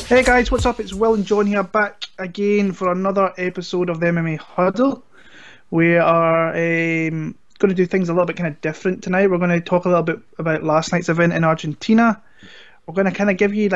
Hey guys, what's up? It's Will and John here, back again for another episode of the MMA Huddle. We are going to do things a little bit kind of different tonight. We're going to talk a little bit about last night's event in Argentina. We're going to kind of give you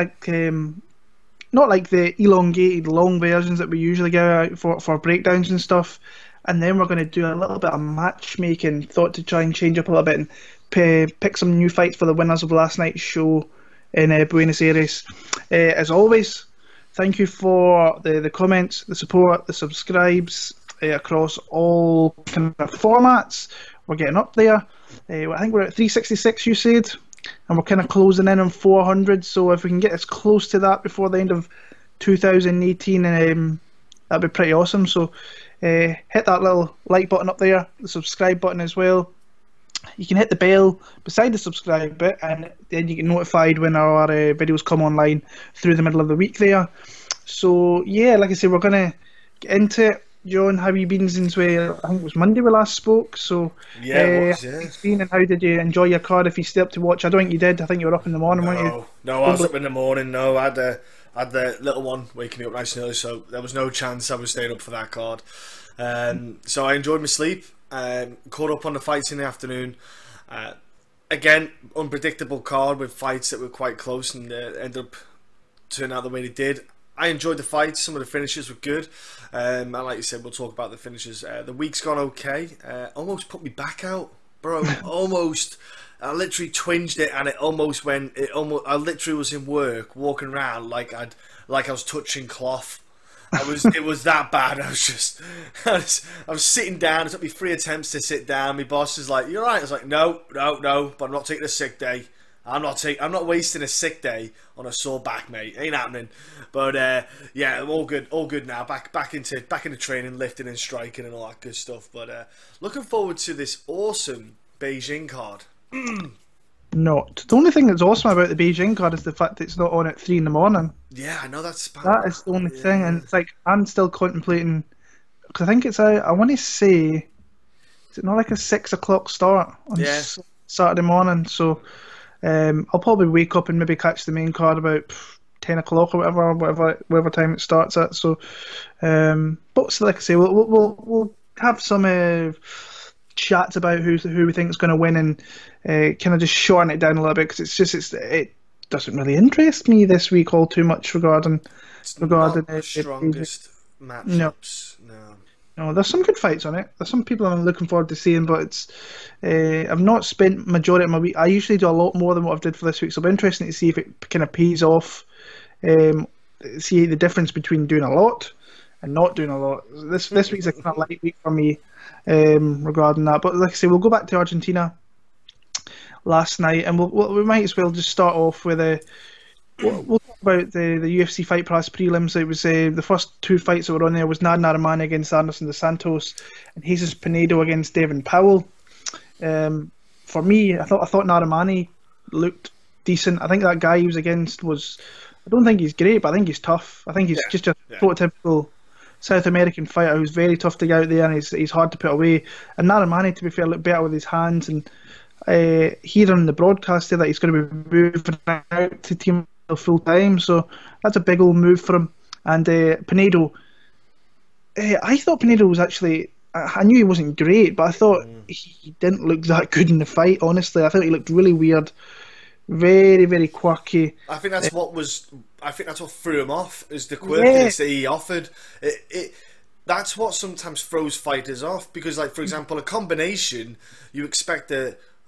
not like the elongated long versions that we usually give out for breakdowns and stuff. And then we're going to do a little bit of matchmaking, thought to try and change up a little bit and pick some new fights for the winners of last night's show in Buenos Aires. As always, thank you for the comments, the support, the subscribes across all kind of formats. We're getting up there. I think we're at 366, you said, and we're kind of closing in on 400. So if we can get as close to that before the end of 2018, that'd be pretty awesome. So hit that little like button up there, the subscribe button as well. You can hit the bell beside the subscribe bit, and then you get notified when our videos come online through the middle of the week there. So yeah, like I said, we're gonna get into it. John, how have you been since I think it was Monday we last spoke? So yeah, it was, yeah. How it's been, and how did you enjoy your card? If you stayed up to watch, I don't think you did. I think you were up in the morning, weren't you? No, I was up in the morning. No, I had the little one waking me up nice and early, so there was no chance I was staying up for that card. So I enjoyed my sleep. Caught up on the fights in the afternoon. Again, unpredictable card with fights that were quite close and ended up turning out the way they did. I enjoyed the fights. Some of the finishes were good. And like you said, we'll talk about the finishes. The week's gone okay. Almost put me back out, bro. Almost. I literally twinged it, and it almost went. I literally was in work, walking around like I was touching cloth. It was that bad. I was sitting down. It took me 3 attempts to sit down. My boss is like, "You're right." I was like, "No, but I'm not taking a sick day. I'm not wasting a sick day on a sore back, mate. Ain't happening." But yeah, all good now. Back into training, lifting and striking and all that good stuff. But looking forward to this awesome Beijing card. Not. The only thing that's awesome about the Beijing card is the fact that it's not on at 3 in the morning. Yeah, I know that's bad. That is the only thing, and it's like I'm still contemplating, because I think it's I want to say, is it not like a 6 o'clock start on Saturday morning? So I'll probably wake up and maybe catch the main card about 10 o'clock or whatever time it starts at. So, but so like I say, we'll have some chats about who we think is going to win, and kind of just shorten it down a little bit, because it doesn't really interest me this week all too much regarding not the strongest matchups. No, there's some good fights on it. There's some people I'm looking forward to seeing, but it's I've not spent majority of my week. I usually do a lot more than what I've did for this week, so it'll be interesting to see if it kind of pays off. See the difference between doing a lot and not doing a lot. This week's a kind of light week for me regarding that. But like I say, we'll go back to Argentina last night, and we might as well just start off with we'll talk about the UFC Fight Pass prelims. It was the first 2 fights that were on there was Nad Narimani against Anderson dos Santos and Jesus Pinedo against Devin Powell. For me, I thought Narimani looked decent. I think that guy he was against I don't think he's great, but I think he's tough. I think he's just a prototypical South American fighter who's very tough to get out there, and he's hard to put away. And Narimani, to be fair, looked better with his hands. And hearing on the broadcast that he's going to be moving out to Team full time, so that's a big old move for him. And Pinedo, I thought Pinedo was actually, I knew he wasn't great, but I thought he didn't look that good in the fight, honestly. I thought he looked really weird, very, very quirky. I think that's what threw him off, is the quirkiness that he offered. That's what sometimes throws fighters off, because, like, for example, a combination, you expect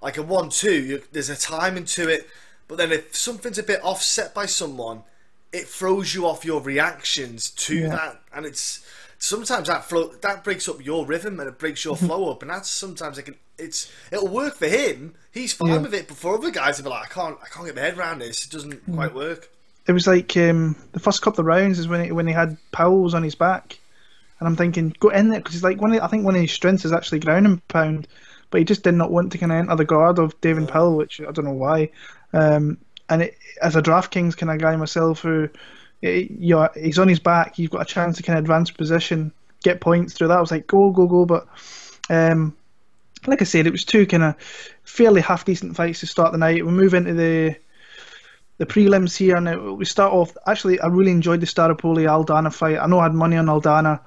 like a 1-2, there's a timing to it, but then if something's a bit offset by someone, it throws you off your reactions to that, and it's sometimes that breaks up your rhythm, and it breaks your flow up, and that's sometimes it'll work for him. He's fine with it, but for other guys, they'll be like, I can't get my head around this. It doesn't quite work. It was like the first couple of rounds is when he had Powell's on his back, and I'm thinking, go in there, because he's like I think one of his strengths is actually ground and pound, but he just did not want to kind of enter the guard of Devin Powell, which I don't know why. And as a DraftKings kind of guy myself, who he's on his back, you've got a chance to kind of advance position, get points through that. I was like, go, but like I said, it was 2 kind of fairly half decent fights to start the night. We move into the the prelims here. Now we start off. Actually, I really enjoyed the Staropoli Aldana fight. I know I had money on Aldana,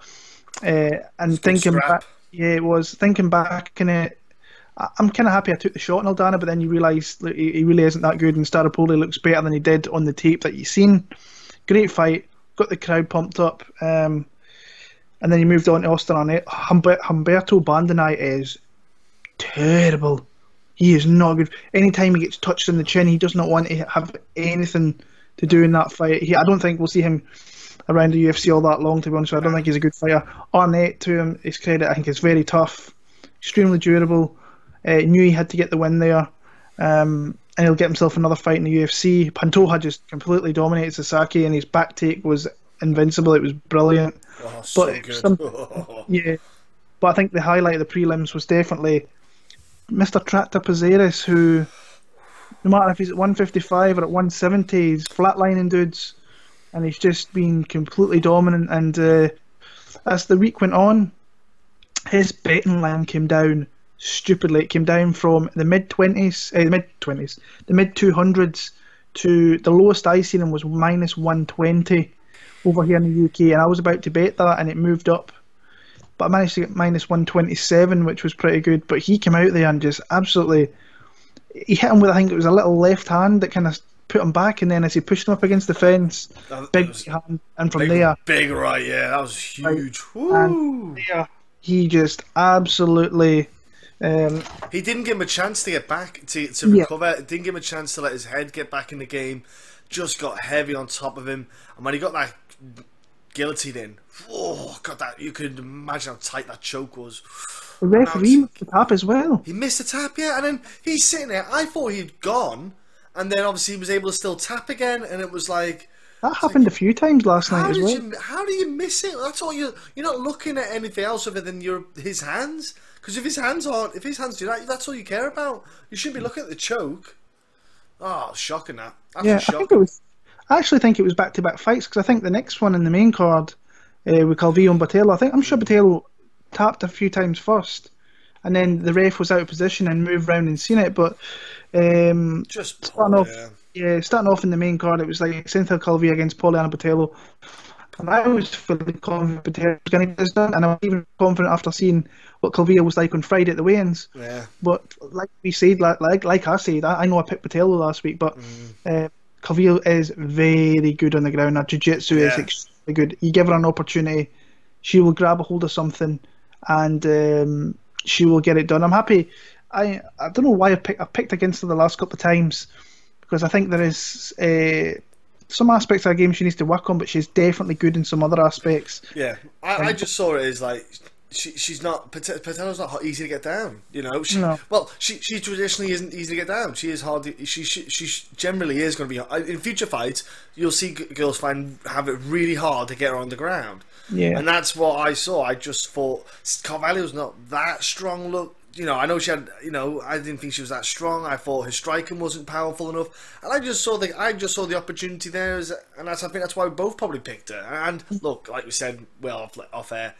and thinking back, yeah, it was thinking back, and I'm kind of happy I took the shot on Aldana, but then you realise he really isn't that good, and Staropoli looks better than he did on the tape that you've seen. Great fight, got the crowd pumped up, and then he moved on to Austin Arnett. Humberto Bandenay is terrible. He is not good. Anytime he gets touched in the chin, he does not want to have anything to do in that fight. I don't think we'll see him around the UFC all that long, to be honest. I don't think he's a good fighter. Arnett, to him, his credit, I think is very tough, extremely durable. Knew he had to get the win there, and he'll get himself another fight in the UFC. Pantoja just completely dominated Sasaki, and his back take was invincible. It was brilliant. Oh, so good. Yeah, but I think the highlight of the prelims was definitely Mr. Tractor Pazeres, who, no matter if he's at 155 or at 170, he's flatlining dudes, and he's just been completely dominant. And as the week went on, his betting line came down stupidly. It came down from the mid 200s to the lowest I seen him was minus 120 over here in the UK, and I was about to bet that, and it moved up. But I managed to get minus 127, which was pretty good. But he came out there and just absolutely, he hit him with, I think it was a little left hand that kind of put him back, and then as he pushed him up against the fence, big hand, and from there, big right, yeah, that was huge. Right, and there, he just absolutely. He didn't give him a chance to get back to recover. Yeah. Didn't give him a chance to let his head get back in the game. Just got heavy on top of him, and when he got that guillotine in, oh god, that you could imagine how tight that choke was. The referee missed the tap as well. He missed the tap, yeah, and then he's sitting there. I thought he'd gone, and then obviously he was able to still tap again, and it was like that happened a few times last night as well. How do you miss it? That's all you're not looking at anything else other than his hands. Because if his hands do that, that's all you care about. You shouldn't be looking at the choke. Oh, shocking that. Shocking. I actually think it was back-to-back fights, because I think the next one in the main card with Calvillo and Botelho, I'm sure Botelho tapped a few times first, and then the ref was out of position and moved round and seen it. But starting off in the main card, it was like Cynthia Calvillo against Poliana Botelho, and I was fully confident Botelho was going to get this done, and I was even confident after seeing what Calvillo was like on Friday at the weigh-ins. Yeah. But like we said, like I said, I know I picked Botelho last week, but Calvillo is very good on the ground. Her jiu-jitsu is extremely good. You give her an opportunity, she will grab a hold of something, and she will get it done. I'm happy. I don't know why I picked against her the last couple of times, because I think there is some aspects of her game she needs to work on, but she's definitely good in some other aspects. Yeah, I just saw it as like she's not Patello's not easy to get down. You know, she traditionally isn't easy to get down. She is hard. She generally is going to be in future fights. You'll see girls have it really hard to get her on the ground. Yeah, and that's what I saw. I just thought Carvalho's not that strong. Look. You know, I know she had. You know, I didn't think she was that strong. I thought her striking wasn't powerful enough, and I just saw the opportunity there, and I think that's why we both probably picked her. And look, like we said, well off air,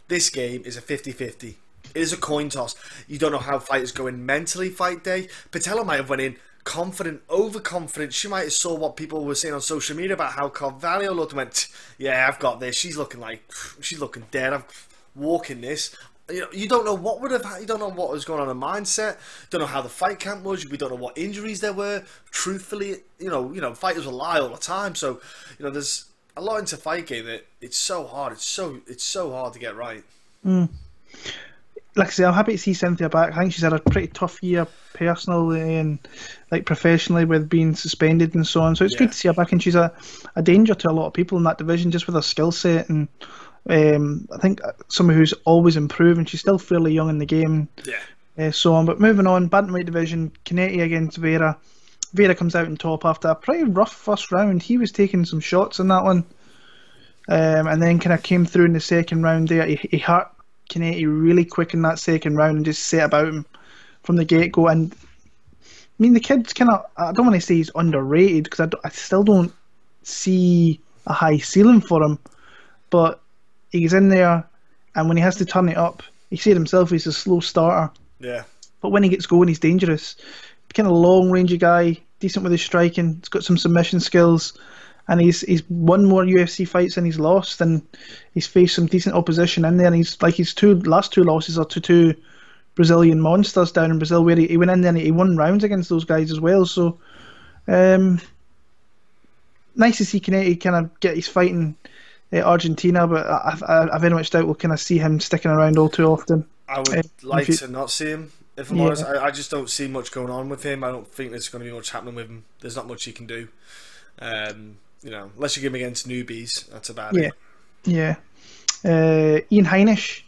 this game is a 50-50. It is a coin toss. You don't know how fighters go in mentally fight day. Patello might have went in confident, overconfident. She might have saw what people were saying on social media about how Carvalho looked and went, yeah, I've got this. She's looking dead. I'm walking this. You don't know what would have. You don't know what was going on in the mindset. Don't know how the fight camp was. We don't know what injuries there were. Truthfully, you know, fighters will lie all the time. So, there's a lot into fight game that it's so hard. It's so hard to get right. Like I say, I'm happy to see Cynthia back. I think she's had a pretty tough year personally and like professionally with being suspended and so on. So it's good to see her back, and she's a danger to a lot of people in that division just with her skill set and. I think someone who's always improving. She's still fairly young in the game. Yeah. So on. But moving on, bantamweight division, Canetti against Vera. Vera comes out on top after a pretty rough first round. He was taking some shots in that one, and then kind of came through in the second round there. He hurt Canetti really quick in that second round and just set about him from the get go. And I mean, the kid's kind of. I don't want to say he's underrated because I still don't see a high ceiling for him, but. He's in there, and when he has to turn it up, he said himself he's a slow starter. Yeah. But when he gets going, he's dangerous. Kind of long-rangey guy, decent with his striking. He's got some submission skills, and he's won more UFC fights than he's lost, and he's faced some decent opposition in there. And his last two losses are to two Brazilian monsters down in Brazil, where he went in there and he won rounds against those guys as well. So, nice to see Kenan kind of get his fight in Argentina, but I very much doubt we'll kind of see him sticking around all too often. I would like to not see him, if I'm honest. I just don't see much going on with him. I don't think there's going to be much happening with him. There's not much he can do. Unless you give him against newbies, that's about it. Yeah. Ian Heinisch,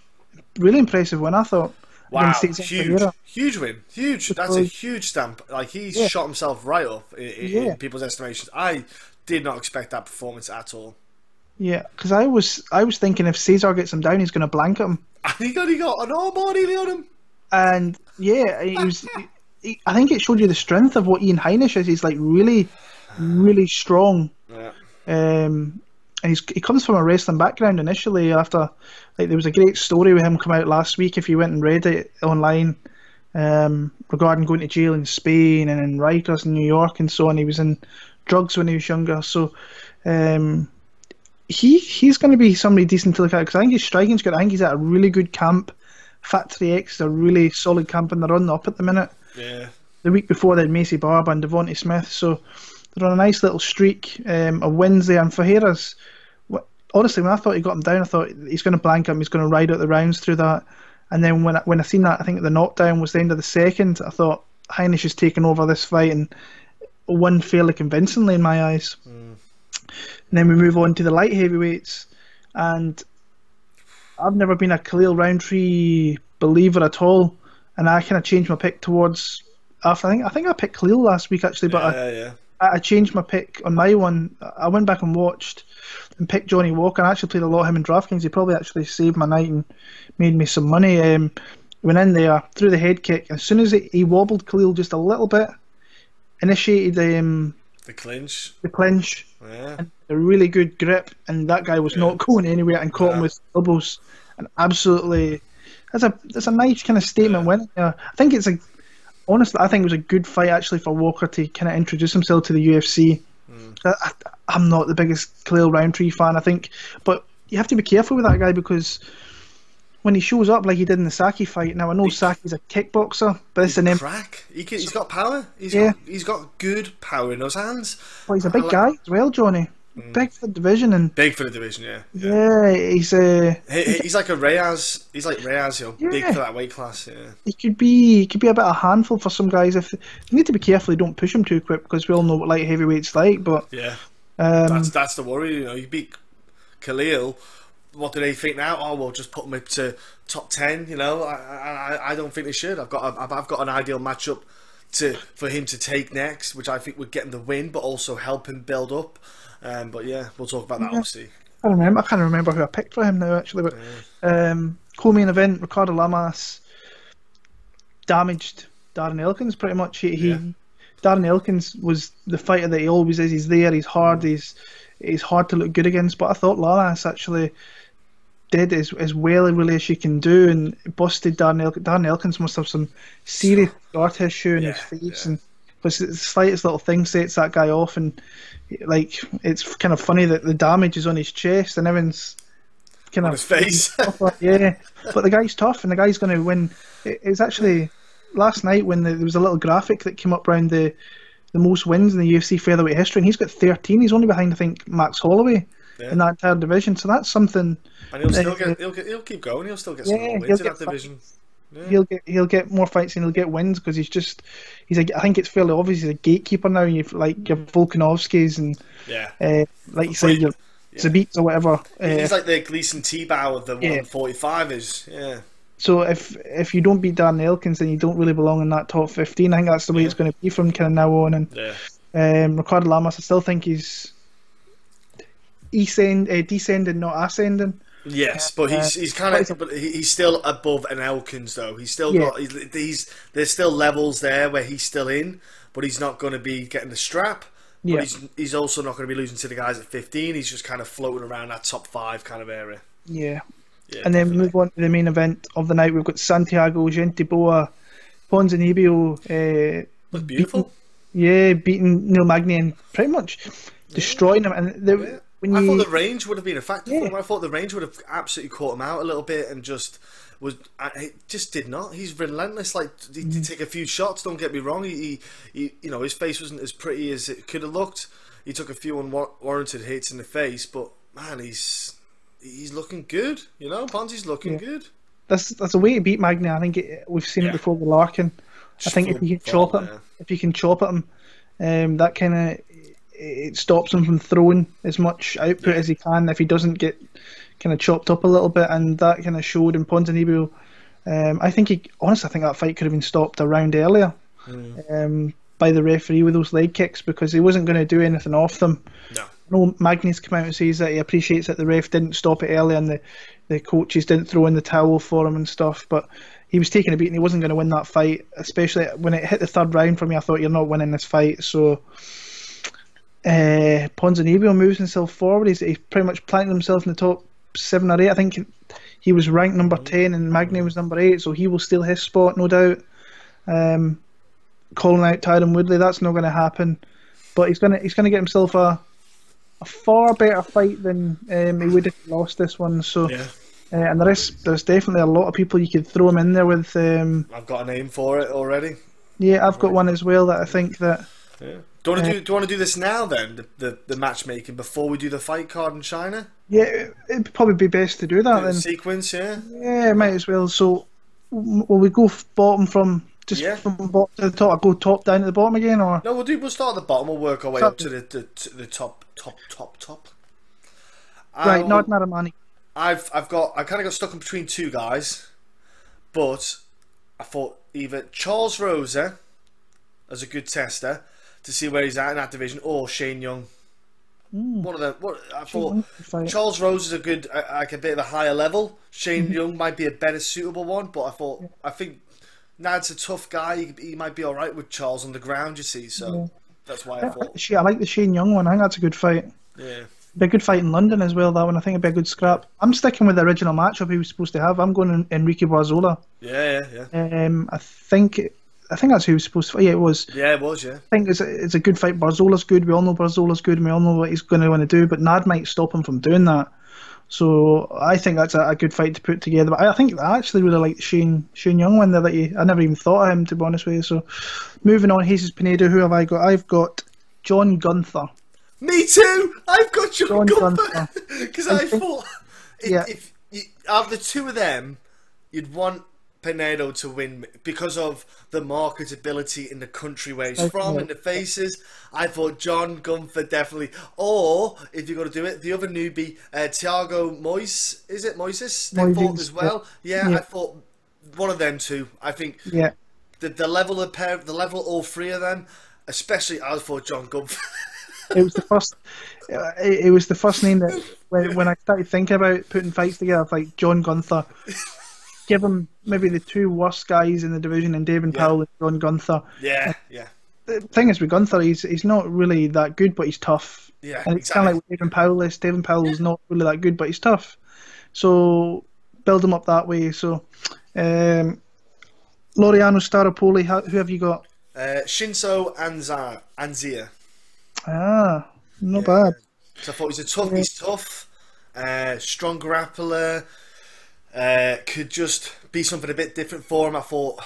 really impressive win, I thought. Wow, huge win. Huge. That's a huge stamp. Like, he's shot himself right up in people's estimations. I did not expect that performance at all. Yeah, because I was thinking if Cesar gets him down, he's going to blanket him. And he got an all-body on him. And yeah, I think it showed you the strength of what Ian Heinisch is. He's like really, really strong. Yeah. And he comes from a wrestling background initially. After, like, there was a great story with him come out last week. If you went and read it online, regarding going to jail in Spain and in Rikers in New York and so on. He was in drugs when he was younger. So, he's going to be somebody decent to look at, because I think his striking's good. I think he's at a really good camp. Fat 3X is a really solid camp, and they're on the up at the minute. Yeah. The week before they had Macy Barber and Devontae Smith, so they're on a nice little streak of wins there. And Ferreira's, honestly, when I thought he got him down, I thought he's going to blank him, he's going to ride out the rounds through that. And then when I seen that, I think the knockdown was the end of the second, I thought Heinisch has taken over this fight and won fairly convincingly in my eyes. And then we move on to the light heavyweights, and I've never been a Khalil Roundtree believer at all, and I kind of changed my pick towards. I think I picked Khalil last week actually, but I changed my pick on my one. I went back and watched and picked Johnny Walker. I actually played a lot of him in DraftKings. He probably actually saved my night and made me some money. Went in there, threw the head kick. As soon as he wobbled Khalil just a little bit, initiated the clinch. Yeah. And a really good grip, and that guy was not going anywhere, and caught him with elbows. And absolutely, that's a nice kind of statement win. I think honestly, I think it was a good fight actually for Walker to kind of introduce himself to the UFC. I'm not the biggest Khalil Roundtree fan, I think, but you have to be careful with that guy, because when he shows up like he did in the Saki fight, now I know Saki's a kickboxer, but it's an crack. He's got power. He's got good power in those hands. Well, he's a big guy as well, Johnny. Big for the division, big for the division, yeah. Yeah, he's like a Reyes. He's like Reyes, big for that weight class. Yeah, he could be a bit of a handful for some guys. If you need to be careful, you don't push him too quick, because we all know what light heavyweight's like. But yeah, that's the worry. You beat Khalil. What do they think now? Oh, we'll just put him up to top 10. I don't think they should. I've got an ideal matchup for him to take next, which I think would get him the win, but also help him build up. But yeah, we'll talk about that obviously. I can't remember who I picked for him now actually. But co-main event, Ricardo Lamas damaged Darren Elkins pretty much. Darren Elkins was the fighter that he always is. He's there. He's hard. He's hard to look good against. But I thought Lamas actually did as well really as she can do, and busted Darren Elkins. Darren Elkins must have some serious scar tissue in his face, and because the slightest little thing sets that guy off, and like it's kind of funny that the damage is on his chest and everyone's kind on his face. Yeah, but the guy's tough, and the guy's going to win. It's actually last night when there was a little graphic that came up around the most wins in the UFC featherweight history, and he's got 13. He's only behind, I think, Max Holloway in that entire division. So that's something. And he'll keep going. He'll still get some more wins in that division. Yeah. He'll get more fights and he'll get wins, because I think it's fairly obvious he's a gatekeeper now. You've like your Volkanovskis and like you say your Zabits or whatever. He's like the Gleason T-Bow of the 145ers. Yeah. So if you don't beat Darren Elkins, then you don't really belong in that top 15. I think that's the way it's going to be from kind of now on. And Ricardo Lamas, I still think he's descending, not ascending. Yes, but he's kind of, but he's still above an Elkins though. He's still got there's still levels there where he's still in, but he's not going to be getting the strap. But he's also not going to be losing to the guys at 15. He's just kind of floating around that top 5 kind of area. Yeah, and then we move on to the main event of the night. We've got Santiago Gentiboa Ponzinibbio. Looked beautiful. Yeah, beating Neil Magny and pretty much destroying him. And Yeah. when I thought you, the range would have been a factor for yeah, him. I thought the range would have absolutely caught him out a little bit and just was. It just did not. He's relentless. Like he did take a few shots. Don't get me wrong. He you know, his face wasn't as pretty as it could have looked. He took a few unwarranted hits in the face, but man, he's looking good. You know, Ponzi's looking yeah. good. That's a way to beat Magny. I think we've seen it Yeah, before with Larkin. I just think if you can full chop him, there. if you can chop at him, that kind of it stops him from throwing as much output Yeah, as he can if he doesn't get kind of chopped up a little bit, and that kind of showed in Ponzinibbio. I think honestly, I think that fight could have been stopped a round earlier by the referee with those leg kicks because he wasn't going to do anything off them. no, No, Magny's come out and says that he appreciates that the ref didn't stop it early and the coaches didn't throw in the towel for him and stuff, but he was taking a beating. He wasn't going to win that fight, especially when it hit the third round for me. I thought you're not winning this fight. So Ponzinibbio moves himself forward. He's pretty much planted himself in the top 7 or 8. I think he was ranked number 10 and Magny was number 8, so he will steal his spot, no doubt. Calling out Tyron Woodley, that's not going to happen. But he's gonna get himself a far better fight than he would if he lost this one. So, yeah. and there's definitely a lot of people you could throw him in there with. I've got a name for it already. Yeah, I've got one as well that I think that. Yeah. Do you want to do this now then? The matchmaking before we do the fight card in China. Yeah, it'd probably be best to do that then. Sequence, yeah. Yeah, might as well. So, will we go bottom from from bottom to the top? Or go top down to the bottom again, or No, we'll start at the bottom. We'll work our way up to the top. Right, not Naramani. I kind of got stuck in between two guys, but I thought either Charles Rosa as a good tester to see where he's at in that division, or Shane Young. One of them. I thought Charles Rose is a good, like a bit of a higher level. Shane Young might be a better suitable one, but I think Nad's a tough guy. He might be all right with Charles on the ground. You see, so that's why I thought. I like the Shane Young one. I think that's a good fight. Yeah, be a good fight in London as well. That one, I think, it'd be a good scrap. I'm sticking with the original matchup he was supposed to have. I'm going Enrique Barzola. Yeah. I think that's who he was supposed to. Yeah, it was. Yeah, it was. Yeah. I think it's a good fight. Barzola's good. We all know Barzola's good. And we all know what he's going to want to do. But Nad might stop him from doing that. So I think that's a good fight to put together. But I think I actually really like the Shane Young one there. I never even thought of him, to be honest with you. So moving on, Jesus Pinedo. Who have I got? I've got John Gunther. Me too. I've got John Gunther because I thought if out of the two of them, you'd want Pinedo to win because of the marketability in the country where he's from and the faces. I thought John Gunther definitely. Or if you're going to do it, the other newbie, Thiago Moises? They fought as well. Yeah, I thought one of them two. I think the level of all three of them, especially I thought John Gunther. It was the first. It was the first name that when I started thinking about putting fights together, I was like John Gunther. Give him maybe the two worst guys in the division, and David Powell and John Gunther. Yeah. The thing is with Gunther, he's not really that good, but he's tough. Yeah, and it's kind of like what David Powell is. David Powell is not really that good, but he's tough. So build him up that way. So Laureano Staropoli, who have you got? Shinso Anzia. Not bad. So I thought he's tough, strong grappler, could just be something a bit different for him. I thought,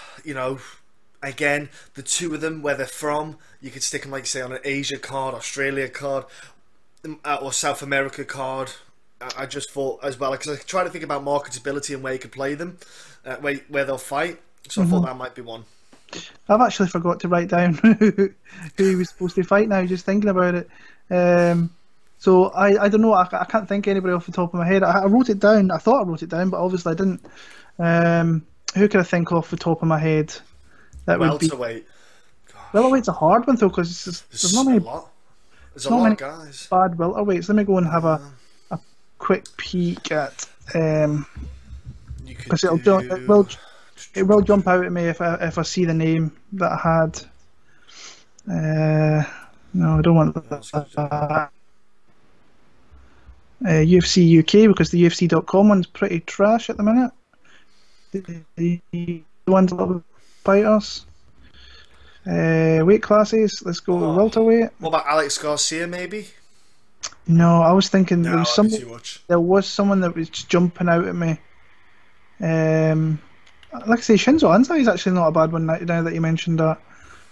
again, the two of them, where they're from, you could stick them, like say, on an Asia card, Australia card, or South America card. I just thought as well, because I tried to think about marketability and where you could play them, where they'll fight. So I thought that might be one. I've actually forgot to write down who he was supposed to fight now, just thinking about it. So I don't know, I can't think of anybody off the top of my head. I wrote it down, I thought I wrote it down, but obviously I didn't. Who can I think off the top of my head? That welterweight. Welterweight's a hard one though, because there's not many. There's a lot of guys. Bad welterweights. Let me go and have a quick peek at. Because it will jump out at me if I see the name that I had. No, I don't want that. UFC UK, because the UFC.com one's pretty trash at the minute. The ones that fight us. Weight classes. Let's go Oh, welterweight. what about Alex Garcia? Maybe. No, I was thinking No, that'd be too much. there was someone that was jumping out at me. Um, like I say, Shinzo Anzai is actually not a bad one now that you mentioned that.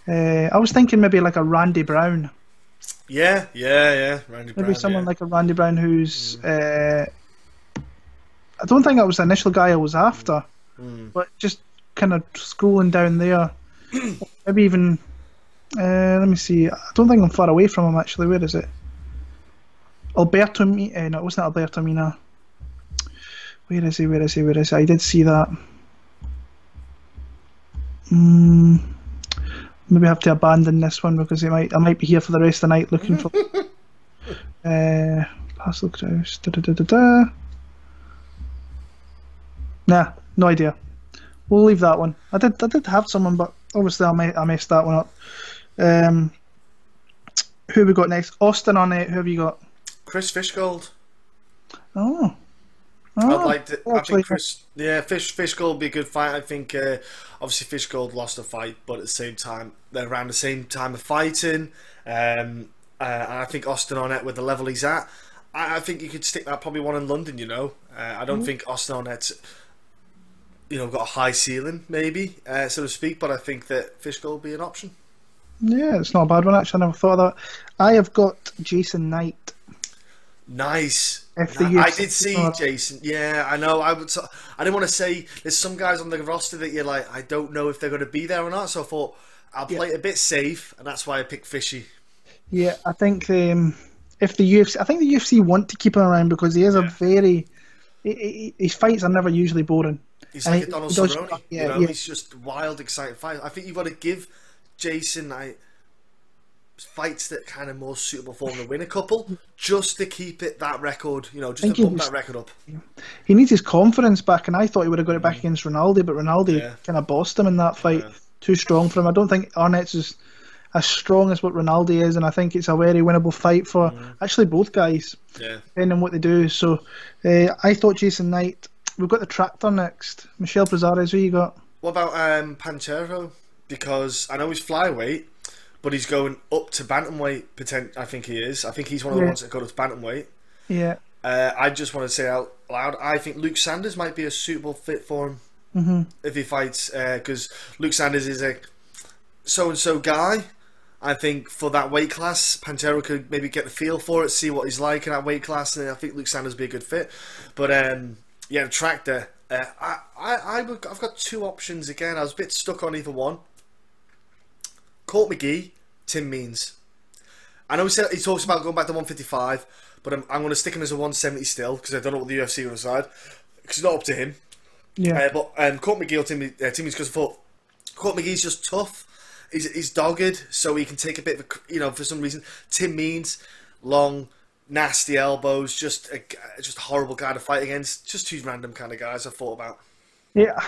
I was thinking maybe like a Randy Brown. Yeah, yeah, yeah. Randy Maybe Brown. someone Yeah. like a Randy Brown who's. I don't think that was the initial guy I was after, but just kind of scrolling down there. Maybe even. Let me see. I don't think I'm far away from him actually. Where is it? Alberto Mina. No, it wasn't Alberto Mina. Where is he? Where is he? Where is he? I did see that. Maybe I have to abandon this one because I might be here for the rest of the night looking for. Pascal Kraus. Da, da, da, da, da. Nah, no idea. We'll leave that one. I did have someone, but obviously I messed that one up. Who have we got next? Austin on it. Who have you got? Chris Fishgold. Oh, I'd like to. I actually, think Chris. Yeah, Fishgold would be a good fight. I think obviously Fishgold lost a fight, but at the same time they're around the same time of fighting. And I think Austin Arnett with the level he's at, I think you could stick that probably one in London. You know, I don't think Austin Arnett's got a high ceiling maybe so to speak, but I think that Fishgold would be an option. yeah, it's not a bad one actually. I never thought of that. I have got Jason Knight. Nice. If the I UFC did see Jason. Yeah, I know. I didn't want to say there's some guys on the roster that you're like, I don't know if they're going to be there or not. So I thought I'll play it a bit safe, and that's why I picked Fishy. Yeah, I think if the UFC, I think the UFC want to keep him around because he is a very. His fights are never usually boring. He's And like a Donald Cerrone. Yeah, He's just wild, exciting fight. I think you've got to give Jason fights that kind of more suitable for him to win a couple, just to keep that record. Just to bump that record up. He needs his confidence back, and I thought he would have got it back against Ronaldo, but Ronaldo kind of bossed him in that fight. Too strong for him. I don't think Arnett's is as strong as what Ronaldo is, and I think it's a very winnable fight for actually both guys, depending on what they do. So I thought Jason Knight. We've got the Tractor next. Michel Prazares, who you got? What about Panchero? Because I know he's flyweight, but he's going up to bantamweight. I think he is. I think he's one of the ones that go to bantamweight. Yeah. I just want to say out loud, I think Luke Sanders might be a suitable fit for him if he fights, because Luke Sanders is a so-and-so guy. I think for that weight class, Pantero could maybe get the feel for it, see what he's like in that weight class, and I think Luke Sanders would be a good fit. But the Tractor. I've got two options again. I was a bit stuck on either one. Court McGee, Tim Means. I know he talks about going back to 155, but I'm going to stick him as a 170 still because I don't know what the UFC will decide because it's not up to him. Yeah. But Court McGee or Tim Means, because I thought Court McGee's just tough. He's dogged, so he can take a bit of for some reason. Tim Means, long, nasty elbows, just a horrible guy to fight against. Just two random kind of guys I thought about. Yeah,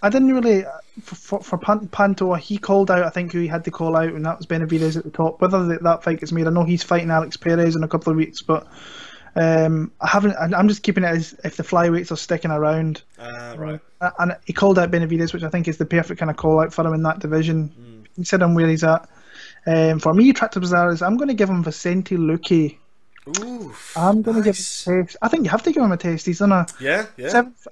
I didn't really for Panto. He called out, I think, who he had to call out, and that was Benavidez at the top. Whether that fight gets made, I know he's fighting Alex Perez in a couple of weeks, but I haven't. I'm just keeping it as if the flyweights are sticking around. Right. And he called out Benavidez, which I think is the perfect kind of call out for him in that division. He said him where he's at. For me, Tractor Bazaars, I'm going to give him Vicente Luque. Ooh, I'm going to give him a test. I think you have to give him a test. He's on a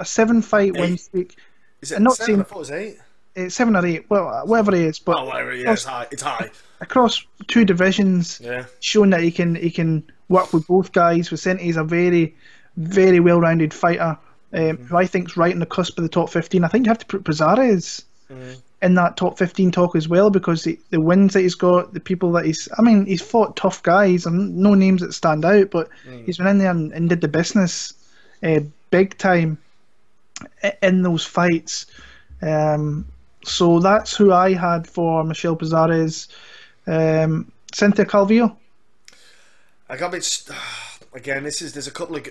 seven fight win streak. Is it not 7? I thought it was 8. It's 7 or 8. Well, whatever it is, but whatever. Yeah, it's high. It's high. Across two divisions, showing that he can work with both guys. Vicente is a very, very well-rounded fighter, who I think is right on the cusp of the top 15. I think you have to put Prazares in that top 15 talk as well, because the wins that he's got, the people that he's fought tough guys, and no names that stand out, but he's been in there and did the business big time in those fights. So that's who I had for Michel Prazares. Cynthia Calvillo. I got a bit. Again, there's a couple of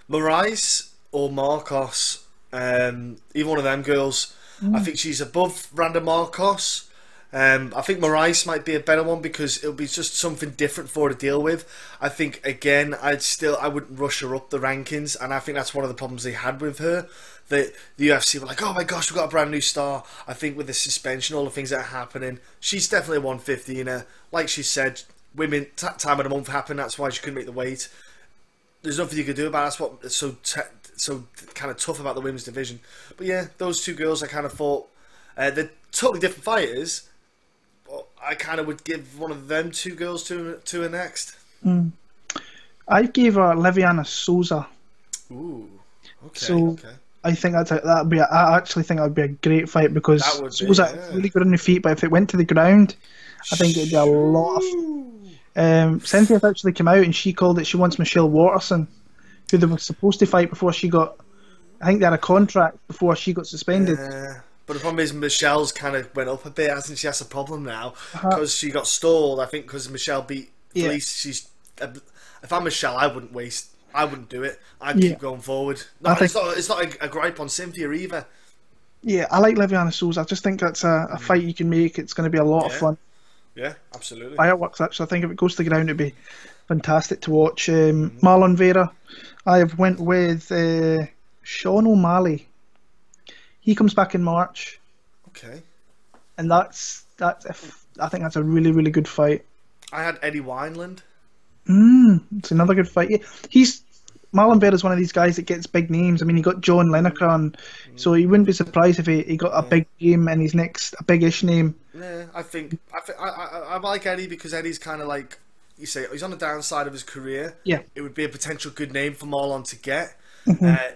Moraes or Marcos. Either one of them girls. I think she's above Randa Marcos. I think Moraes might be a better one because it'll be just something different for her to deal with. I think again, I wouldn't rush her up the rankings, and I think that's one of the problems they had with her. the UFC were like, oh my gosh, we've got a brand new star. I think with the suspension, all the things that are happening, she's definitely a 150. And like she said, women time of the month happened. That's why she couldn't make the weight. There's nothing you could do about it. That's what's so kind of tough about the women's division. But yeah, those two girls, I kind of thought they're totally different fighters. But I kind of would give one of them two girls to her next. I gave her Liviana Souza. Ooh, okay. So okay. I think I actually think that would be a great fight because Souza really good on the feet, but if it went to the ground, I think it'd be a lot of. Cynthia's actually come out and she called it. She wants Michelle Watterson, who they were supposed to fight before she got. I think they had a contract before she got suspended. But the problem is Michelle's kind of went up a bit, hasn't she? That's a problem now because she got stalled. I think because Michelle beat Felice. She's. If I'm Michelle, I wouldn't do it. I'd keep going forward. No, it's not a gripe on Cynthia either. Yeah, I like Liviana Souza. I just think that's a fight you can make. It's going to be a lot of fun. Yeah, absolutely. Fireworks, actually. I think if it goes to the ground, it'd be fantastic to watch. Marlon Vera, I have went with Sean O'Malley. He comes back in March. Okay. And I think that's a really, really good fight. I had Eddie Wineland. It's another good fight. Yeah, Marlon Vera's one of these guys that gets big names. I mean, he got John Lineker, so you wouldn't be surprised if he got a big name in his next, a big-ish name. Yeah, I like Eddie because Eddie's kind of like, you say, he's on the downside of his career. Yeah. It would be a potential good name for Marlon to get.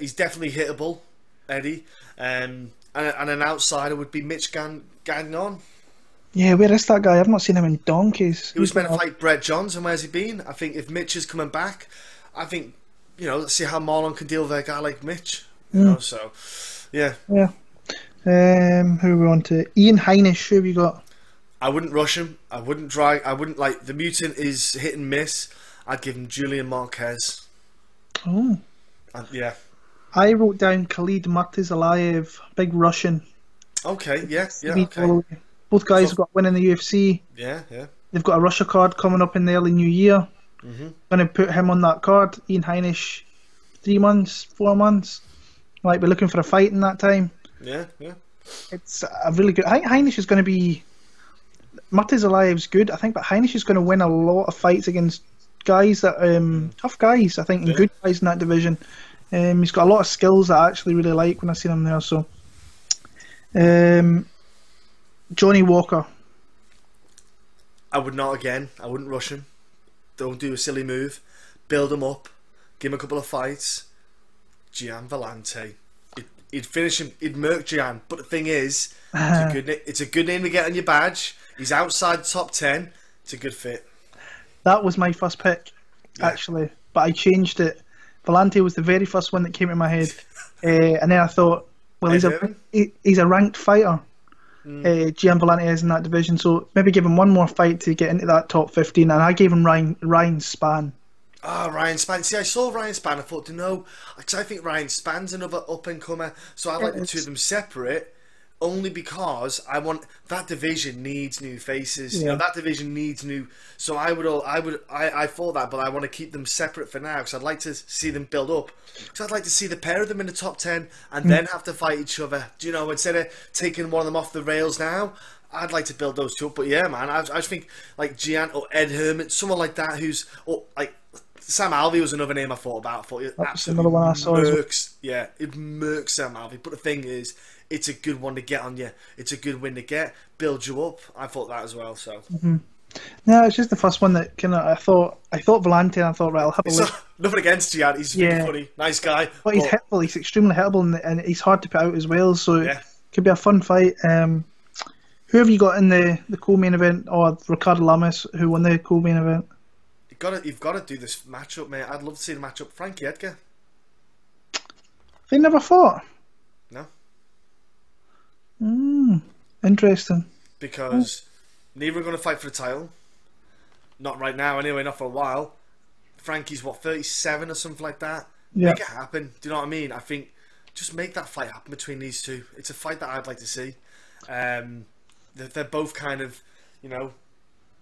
He's definitely hittable, Eddie. And an outsider would be Mitch Gagnon. Yeah, where is that guy? I've not seen him in donkeys. He was meant to fight Brett Johns, and where's he been? I think if Mitch is coming back, I think, let's see how Marlon can deal with a guy like Mitch. So, yeah. Yeah. Who are we on to? Ian Heinisch, who have you got? I wouldn't rush him. I wouldn't the mutant is hit and miss. I'd give him Julian Marquez. Oh. Yeah. I wrote down Khalid Murtazalayev, big Russian. Okay, yeah, okay. Both guys have got a win in the UFC. Yeah. They've got a Russia card coming up in the early new year. Going to put him on that card. Ian Heinisch, 3 months, 4 months. Might be looking for a fight in that time. Yeah. It's a really good. I think Heinisch is going to be. Murtazalayev's good, I think, but Heinisch is going to win a lot of fights against guys that tough guys. I think, and good guys in that division. He's got a lot of skills that I actually really like when I see him there. So, Johnny Walker. I would not again. I wouldn't rush him. Don't do a silly move. Build him up. Give him a couple of fights. Gian Vellante. He'd finish him. He'd murk Gian. But the thing is, it's a good name to get on your badge. He's outside the top 10. It's a good fit. That was my first pick, actually. But I changed it. Vellante was the very first one that came in my head. And then I thought, well, he's a ranked fighter. Gian Vellante is in that division, so maybe give him one more fight to get into that top 15, and I gave him Ryan Spann. Ryan Spann. See, I saw Ryan Spann, I thought, because I think Ryan Spann's another up-and-comer, so I like the two of them separate, only because that division needs new faces. That division needs new. So I thought that, but I want to keep them separate for now because I'd like to see them build up. Because I'd like to see the pair of them in the top 10 and then have to fight each other. Instead of taking one of them off the rails now, I'd like to build those two up. But yeah, man, I just think like Gian or Ed Herman, someone like that like Sam Alvey was another name I thought about. That's another one I saw. Yeah, it murks Sam Alvey. But the thing is, it's a good one to get on you. It's a good win to get. Build you up. I thought that as well. So. No, it's just the first one that I thought Vellante, and I thought, right, I'll have a look. Nothing against Gian. He's really funny, nice guy. But he's hittable. He's extremely hittable, and he's hard to put out as well. So it could be a fun fight. Who have you got in the co-main event? Or Ricardo Lamas, who won the co-main event? You've got to do this matchup, mate. I'd love to see the matchup. Frankie Edgar. They never fought. No. Interesting. Because neither are going to fight for the title. Not right now, anyway. Not for a while. Frankie's 37 or something like that. Yeah. Make it happen. Do you know what I mean? I think just make that fight happen between these two. It's a fight that I'd like to see. They're both kind of,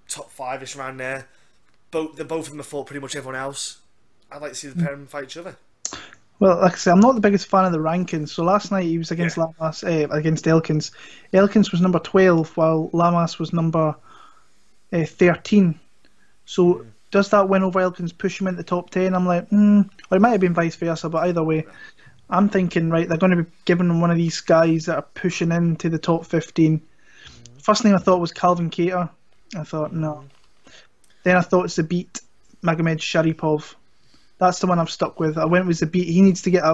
top 5-ish around there. Both of them have fought pretty much everyone else. I'd like to see the pair of them fight each other. Well, like I say, I'm not the biggest fan of the rankings. So last night he was against Lamas, against Elkins. Elkins was number 12, while Lamas was number 13. So does that win over Elkins push him into the top 10? I'm like, or it might have been vice versa, but either way, I'm thinking, right, they're going to be giving him one of these guys that are pushing into the top 15. First name I thought was Calvin Cater. I thought, no. Then I thought it's the beat Magomed Sharipov. That's the one I've stuck with. I went with the beat. He needs to get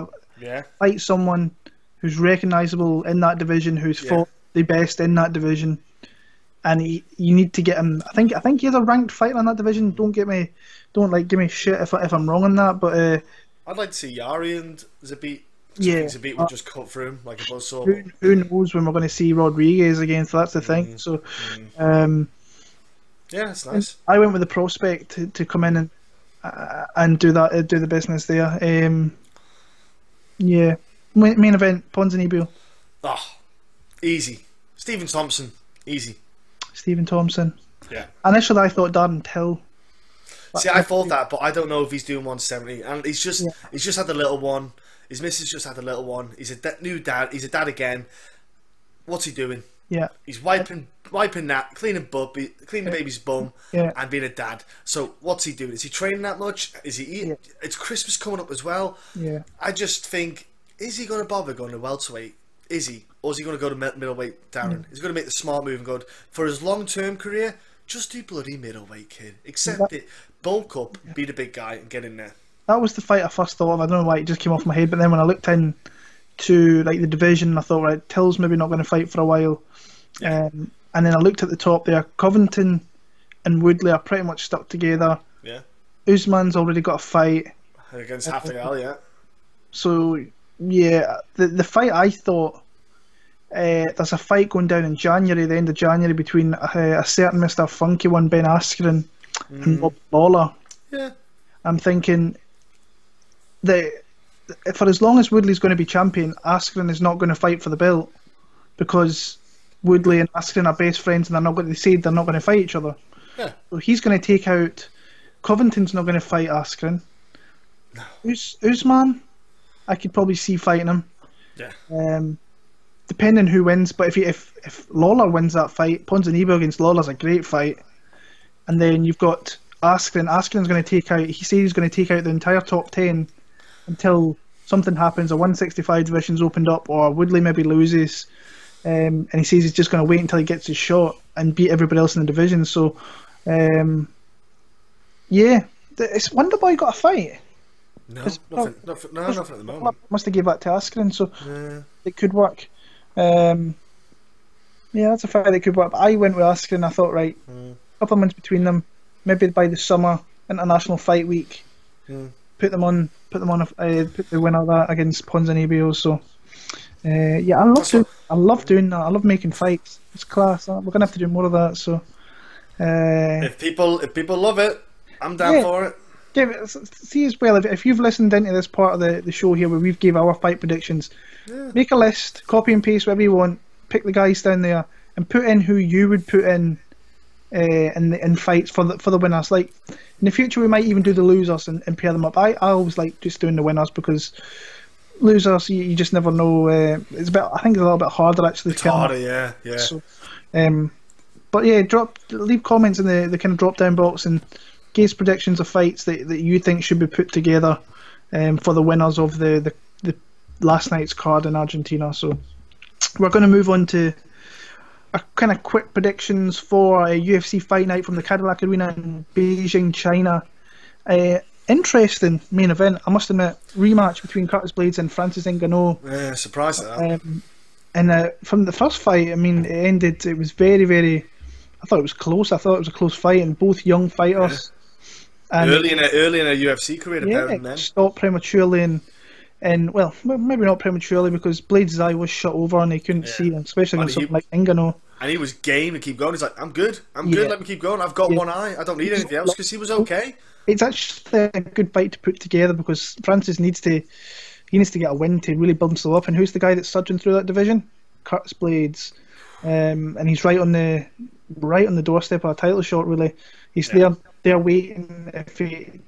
fight someone who's recognisable in that division, who's fought the best in that division, and you need to get him. I think he's a ranked fighter in that division. Don't give me shit if I'm wrong on that. But I'd like to see Yari and Zabit. Zabit would just cut through him like a buzzsaw. Who knows when we're going to see Rodriguez again? So that's the thing. So, that's nice. I went with the prospect to come in and do the business there. Main event, Ponzinibbio. Easy. Stephen Thompson, easy. Stephen Thompson. Yeah. Initially, I thought Darren Till. See, I thought that, but I don't know if he's doing 170. And he's just had the little one. His missus just had the little one. He's a new dad. He's a dad again. What's he doing? Yeah. He's wiping that, cleaning baby's bum, and being a dad. So what's he doing? Is he training that much? Is he eating? Yeah. It's Christmas coming up as well. Yeah. I just think, is he going to bother going to welterweight? Is he? Or is he going to go to middleweight, Darren? He's going to make the smart move and go, for his long-term career, just do bloody middleweight, kid. Accept it. Bulk up, be the big guy, and get in there. That was the fight I first thought of. I don't know why it just came off my head, but then when I looked into the division, I thought, right, Till's maybe not going to fight for a while. Yeah. And then I looked at the top there. Covington and Woodley are pretty much stuck together. Yeah. Usman's already got a fight against Rafael, yeah. So the fight, I thought there's a fight going down in January, the end of January, between a certain Mr. Funky One, Ben Askren, and Bob Lawler. Yeah. I'm thinking that for as long as Woodley's going to be champion, Askren is not going to fight for the belt, because Woodley and Askren are best friends, and they're not going to fight each other. Yeah. So he's going to take out. Covington's not going to fight Askren. No. Usman, I could probably see fighting him. Yeah. Depending who wins, but if Lawler wins that fight, Ponzinibbio against Lawler's a great fight, and then you've got Askren. Askren's going to take out. He says he's going to take out the entire top 10 until something happens. A 165 division's opened up, or Woodley maybe loses. And he says he's just going to wait until he gets his shot and beat everybody else in the division. So, it's Wonderboy got a fight. No, nothing at the moment. Must have gave that to Askren, so it could work. That's a fight that could work. But I went with Askren. I thought, right, a couple of months between them, maybe by the summer International Fight Week, put the winner of that against Ponzinibbio. So. I love doing that. I love making fights. It's class. We're gonna have to do more of that. So, if people love it, I'm down for it. See as well. If you've listened into this part of the show here where we've gave our fight predictions, make a list, copy and paste whatever you want. Pick the guys down there and put in who you would put in fights for the winners. Like in the future, we might even do the losers and pair them up. I always like just doing the winners because. Losers, you just never know. I think it's a little bit harder actually. It's harder, yeah. So, but leave comments in the kind of drop down box and give predictions of fights that you think should be put together for the winners of the last night's card in Argentina. So we're going to move on to a kind of quick predictions for a UFC fight night from the Cadillac Arena in Beijing, China. Interesting main event, I must admit. Rematch between Curtis Blaydes and Francis Ngannou. Yeah, surprised at that. And from the first fight, I mean, it was very, very. I thought it was close. I thought it was a close fight, and both young fighters. Yeah. And early in a UFC career, apparently. Stopped prematurely, and well, maybe not prematurely because Blaydes' eye was shut over and he couldn't see him, especially against something like Ngannou. And he was game to keep going. He's like, I'm good. Let me keep going. I've got one eye. I don't need anything else because he was okay. It's actually a good fight to put together because Francis needs to get a win to really build himself up. And who's the guy that's surging through that division? Curtis Blaydes, and he's right on the doorstep of a title shot. Really, he's there they're waiting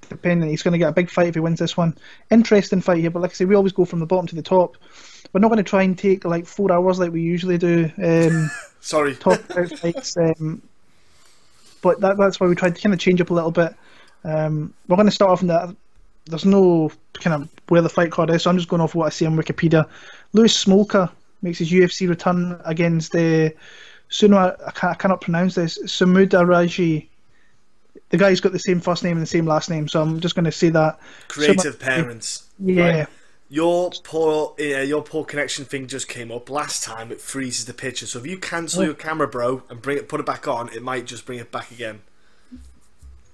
depending. He's going to get a big fight if he wins this one. Interesting fight here, but like I say, we always go from the bottom to the top. We're not going to try and take like 4 hours like we usually do. Sorry. Talk about fights, but that's why we tried to kind of change up a little bit. We're going to start off in that. There's no kind of where the fight card is, so I'm just going off what I see on Wikipedia. Louis Smolka makes his UFC return against I cannot pronounce this. Sumudaerji. The guy's got the same first name and the same last name, so I'm just going to say that. Creative parents. Yeah. Right? Your poor connection thing just came up. Last time it freezes the picture, so if you cancel your camera, bro, and put it back on, it might just bring it back again.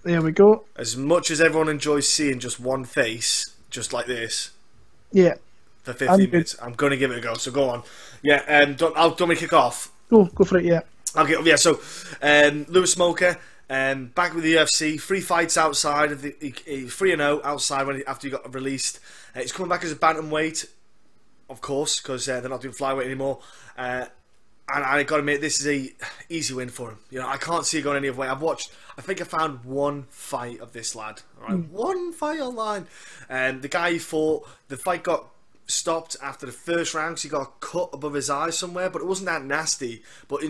There we go. As much as everyone enjoys seeing just one face, just like this. Yeah. For 15 minutes, I'm going to give it a go. So go on. Yeah. Don't me kick off. Go for it. Yeah. Okay. Yeah. So, Louis Smolka, back with the UFC. 3 fights outside of the 3-0 outside after he got released. He's coming back as a bantamweight, of course, because they're not doing flyweight anymore. And I got to admit, this is a easy win for him. You know, I can't see it going any other way. I think I found one fight of this lad. All right, one fight online. The guy he fought, the fight got stopped after the first round because he got a cut above his eye somewhere, but it wasn't that nasty. But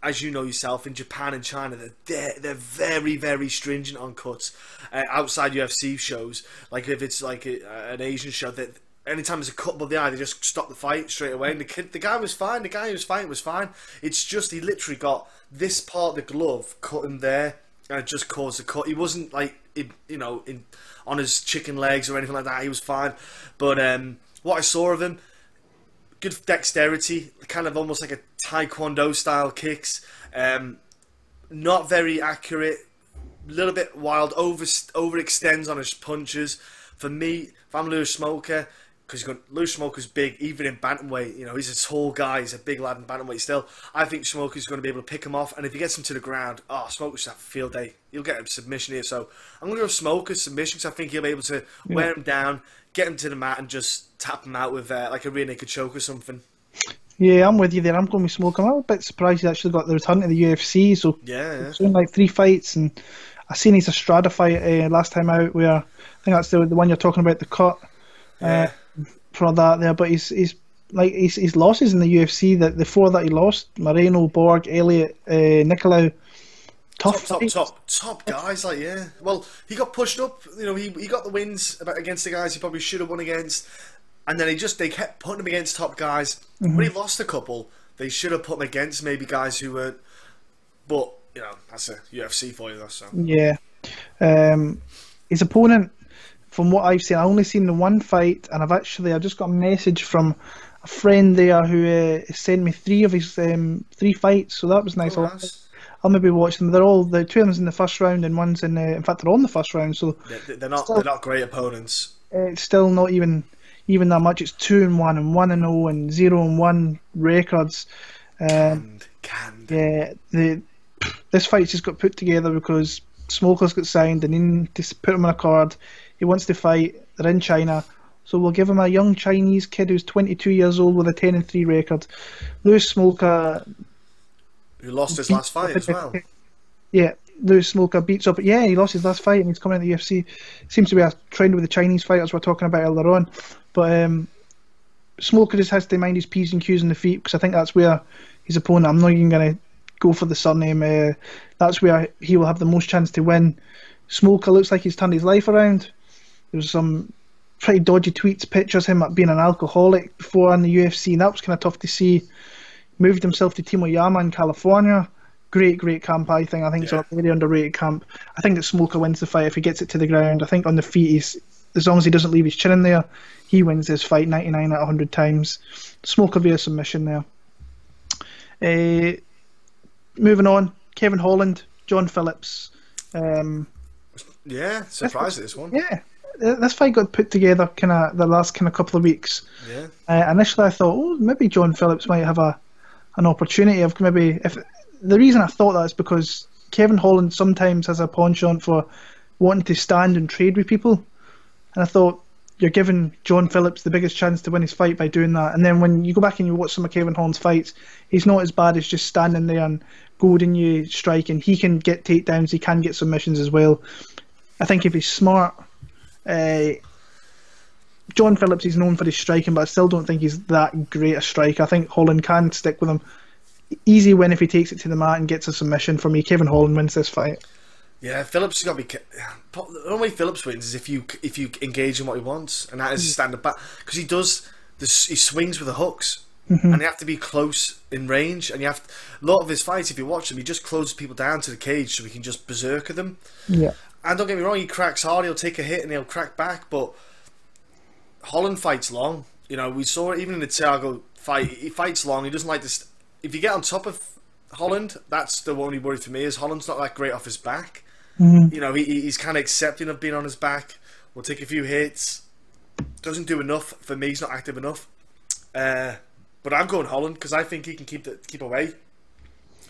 as you know yourself, in Japan and China, they're very, very stringent on cuts outside UFC shows. Like if it's like an Asian show, that anytime there's a cut above the eye, they just stop the fight straight away. And the guy was fine. The guy who was fighting was fine. It's just he literally got this part of the glove cut him there, and it just caused a cut. He wasn't like on his chicken legs or anything like that. He was fine, but what I saw of him, good dexterity, kind of almost like a taekwondo style kicks. Not very accurate, a little bit wild, overextends on his punches. For me, if I'm Louis Smolka, because Louis Smolka's big, even in bantamweight, you know, he's a tall guy, he's a big lad in bantamweight still. I think Smolka's going to be able to pick him off, and if he gets him to the ground, Smolka's have a field day. He'll get a submission here, so I'm going to go Smolka's submission, because I think he'll be able to wear him down, get him to the mat, and just tap him out with like a rear naked choke or something. Yeah, I'm with you there. I'm going with Smolka. I'm a bit surprised he actually got the return to the UFC. So yeah. Doing like 3 fights, and I seen his Estrada fight last time out, where I think that's the one you're talking about, the cut for that there. But his losses in the UFC, the 4 that he lost, Moreno, Borg, Elliott, Nicolau. Top guys, like, yeah. Well, he got pushed up. You know, he got the wins against the guys he probably should have won against, and then they kept putting him against top guys. When he lost a couple, they should have put him against maybe guys who weren't. But you know, that's a UFC for you, though. So yeah, his opponent, from what I've seen, I only seen the one fight, and I've just got a message from a friend there who sent me 3 of his 3 fights. So that was nice. Oh, nice. I'll maybe watch them. The 2 of them's in the first round, and one's in fact they're on the first round. So they're not great opponents. It's still not even that much. It's 2-1 and 1-0 and 0-1 records. Canned. Yeah, this fight's just got put together because Smolka's got signed, and then to put him on a card. He wants to fight. They're in China, so we'll give him a young Chinese kid who's 22 years old with a 10-3 record. Louis Smolka, who lost his last fight as well. Yeah, Louis Smolka beats up. Yeah, he lost his last fight, and he's coming out of the UFC. Seems to be a trend with the Chinese fighters we're talking about earlier on. But Smolka just has to mind his P's and Q's in the feet, because I think that's where his opponent, I'm not even going to go for the surname, that's where he will have the most chance to win. Smolka looks like he's turned his life around. There's some pretty dodgy tweets, pictures him being an alcoholic before in the UFC, and that was kind of tough to see. Moved himself to Timoyama in California. Great camp, I think. I think it's a very underrated camp. I think that Smolka wins the fight if he gets it to the ground. I think on the feet, as long as he doesn't leave his chin in there, he wins this fight 99 out of 100 times. Smolka via submission there. Moving on, Kevin Holland, John Phillips. Yeah, surprised at this one. Yeah, this fight got put together the last couple of weeks. Yeah. Initially, I thought, maybe John Phillips might have an opportunity of maybe. If the reason I thought that is because Kevin Holland sometimes has a penchant for wanting to stand and trade with people, and I thought you're giving John Phillips the biggest chance to win his fight by doing that. And then when you go back and you watch some of Kevin Holland's fights, he's not as bad as just standing there and goading you, striking. He can get takedowns, he can get submissions as well. I think if he's smart, John Phillips is known for his striking, but I still don't think he's that great a striker. I think Holland can stick with him. Easy win if he takes it to the mat and gets a submission. For me, Kevin Holland wins this fight. Yeah, Phillips has got to be. The only way Phillips wins is if you engage in what he wants, and that is stand up back, because he does. He swings with the hooks, and you have to be close in range. And you have a lot of his fights. If you watch them, he just closes people down to the cage so he can just berserker them. Yeah. And don't get me wrong, he cracks hard. He'll take a hit and he'll crack back, but Holland fights long. You know, we saw it even in the Thiago fight. He fights long. He doesn't like this. If you get on top of Holland, that's the only worry for me. Is Holland's not that great off his back. You know, he's kind of accepting of being on his back. Will take a few hits. Doesn't do enough for me. He's not active enough. But I'm going Holland because I think he can keep away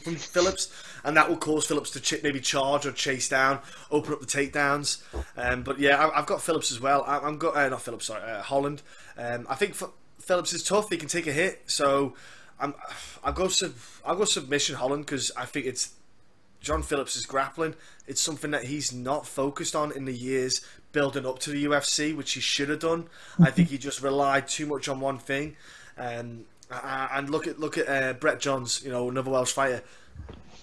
from Phillips, and that will cause Phillips to maybe charge or chase down, open up the takedowns. But yeah, I've got Phillips as well. I'm got not Phillips, sorry, Holland. I think Phillips is tough. He can take a hit, so I'll go submission Holland because I think it's John Phillips' grappling. It's something that he's not focused on in the years building up to the UFC, which he should have done. I think he just relied too much on one thing. And look at Brett Johns, you know, another Welsh fighter.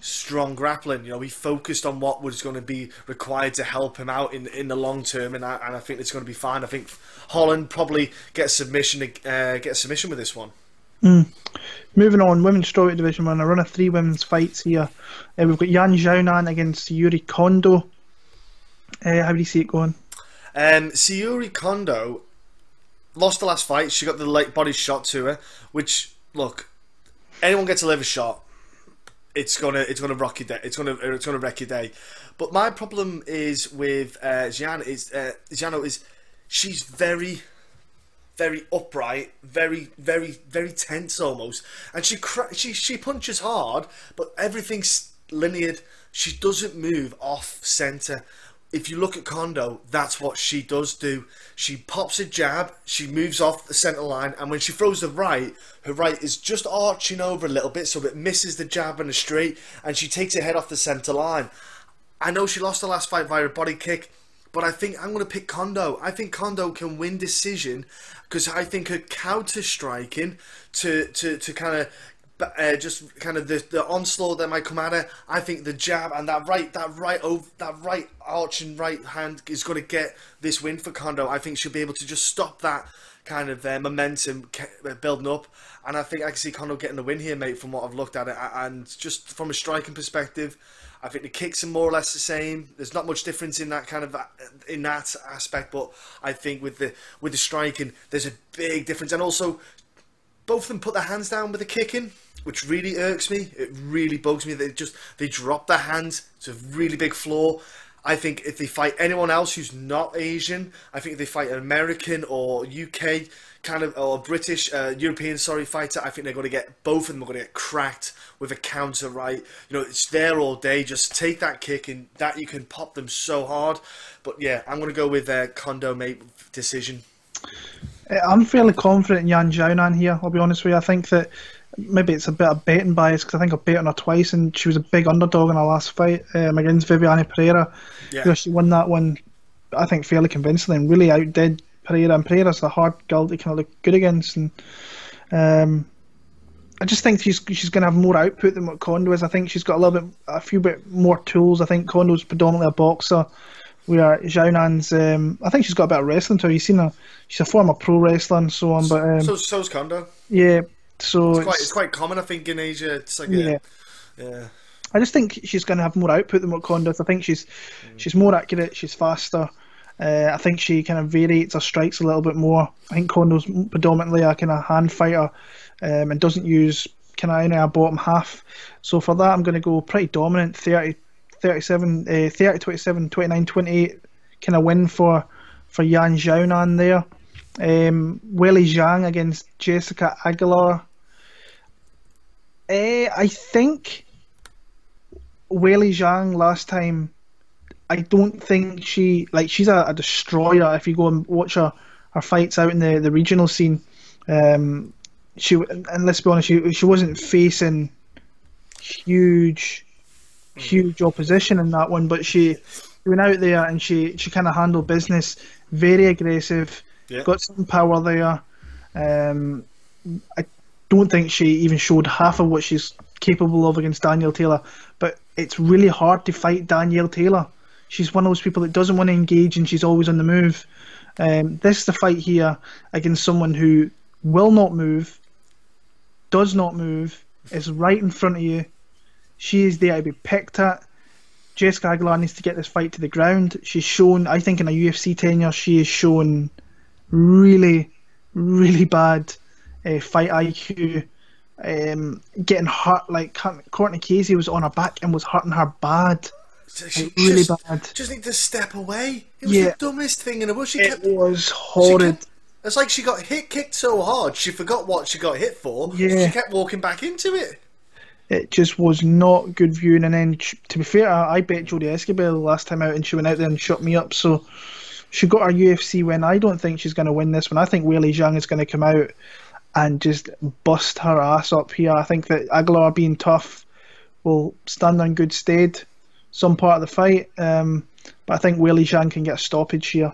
Strong grappling. You know, he focused on what was going to be required to help him out in the long term, and I think it's going to be fine. I think Holland probably gets submission with this one. Moving on, women's strawweight division. We're on a run of 3 women's fights here. We've got Xiaonan against Syuri Kondo. How do you see it going? Syuri Kondo lost the last fight. She got the late body shot to her, which, look, anyone gets a liver shot, it's gonna rock your day. It's gonna wreck your day. But my problem is with Zhang is she's very, very upright, very, very, very tense almost, and she punches hard, but everything's linear. She doesn't move off center. If you look at Kondo, that's what she does do. She pops a jab, she moves off the centre line, and when she throws the right, her right is just arching over a little bit so it misses the jab and the straight, and she takes her head off the centre line. I know she lost the last fight via a body kick, but I think I'm going to pick Kondo. I think Kondo can win decision because I think her counter striking to kind of just kind of the onslaught that might come at her. I think the jab and that right arching right hand is going to get this win for Kondo. I think she'll be able to just stop that kind of momentum building up, and I think I can see Kondo getting the win here, mate. From what I've looked at it, and just from a striking perspective, I think the kicks are more or less the same. There's not much difference in that aspect, but I think with the striking, there's a big difference, and also both of them put their hands down with the kicking, which really irks me. It really bugs me. They drop their hands. It's a really big flaw. I think if they fight anyone else who's not Asian, I think if they fight an American or UK kind of or British, European, fighter, I think they're going to get both of them are going to get cracked with a counter right. You know, it's there all day. Just take that kick and that you can pop them so hard. But yeah, I'm going to go with Kondo, mate, decision. I'm fairly confident in Yan Xiaonan here, I'll be honest with you. I think that maybe it's a bit of betting bias because I think I've bet on her twice and she was a big underdog in her last fight against Viviane Pereira. Yeah. You know, she won that one, I think, fairly convincingly and really outdid Pereira. And Pereira's a hard girl to kind of look good against. And I just think she's going to have more output than what Kondo is. I think she's got a few bit more tools. I think Kondo's predominantly a boxer, where Xiaonan's, I think she's got a bit of wrestling to her. You've seen her; she's a former pro wrestler and so on. But so's Kondo. Yeah, so it's quite common, I think, in Asia. It's like yeah. I just think she's going to have more output than what Kondo does. I think she's more accurate. She's faster. I think she kind of variates her strikes a little bit more. I think Kondo's predominantly a kind of hand fighter and doesn't use kind of any bottom half. So for that, I'm going to go pretty dominant, 30-27, 29-28 kind of win for Yan Xiaonan there. Weili Zhang against Jessica Aguilar. I think Weili Zhang last time, I don't think she's a destroyer. If you go and watch her her fights out in the regional scene. And let's be honest, she wasn't facing huge opposition in that one, but she went out there and she kind of handled business, very aggressive, got some power there. I don't think she even showed half of what she's capable of against Danielle Taylor, but it's really hard to fight Danielle Taylor. She's one of those people that doesn't want to engage and she's always on the move. This is the fight here against someone who will not move, does not move, is right in front of you. She is there to be picked at. Jessica Aguilar needs to get this fight to the ground. She's shown, I think in a UFC tenure, she has shown really, really bad fight IQ. Getting hurt, like Courtney Casey was on her back and was hurting her bad. Really bad. Just need to step away. It was the dumbest thing in the world. It was horrid. It's like she got kicked so hard, she forgot what she got hit for. Yeah. So she kept walking back into it. It just was not good viewing. And then, to be fair, I bet Jodie Escobar the last time out, and she went out there and shut me up. So she got her UFC win. I don't think she's going to win this one. I think Weili Zhang is going to come out and just bust her ass up here. I think that Aguilar being tough will stand on good stead some part of the fight. But I think Weili Zhang can get a stoppage here.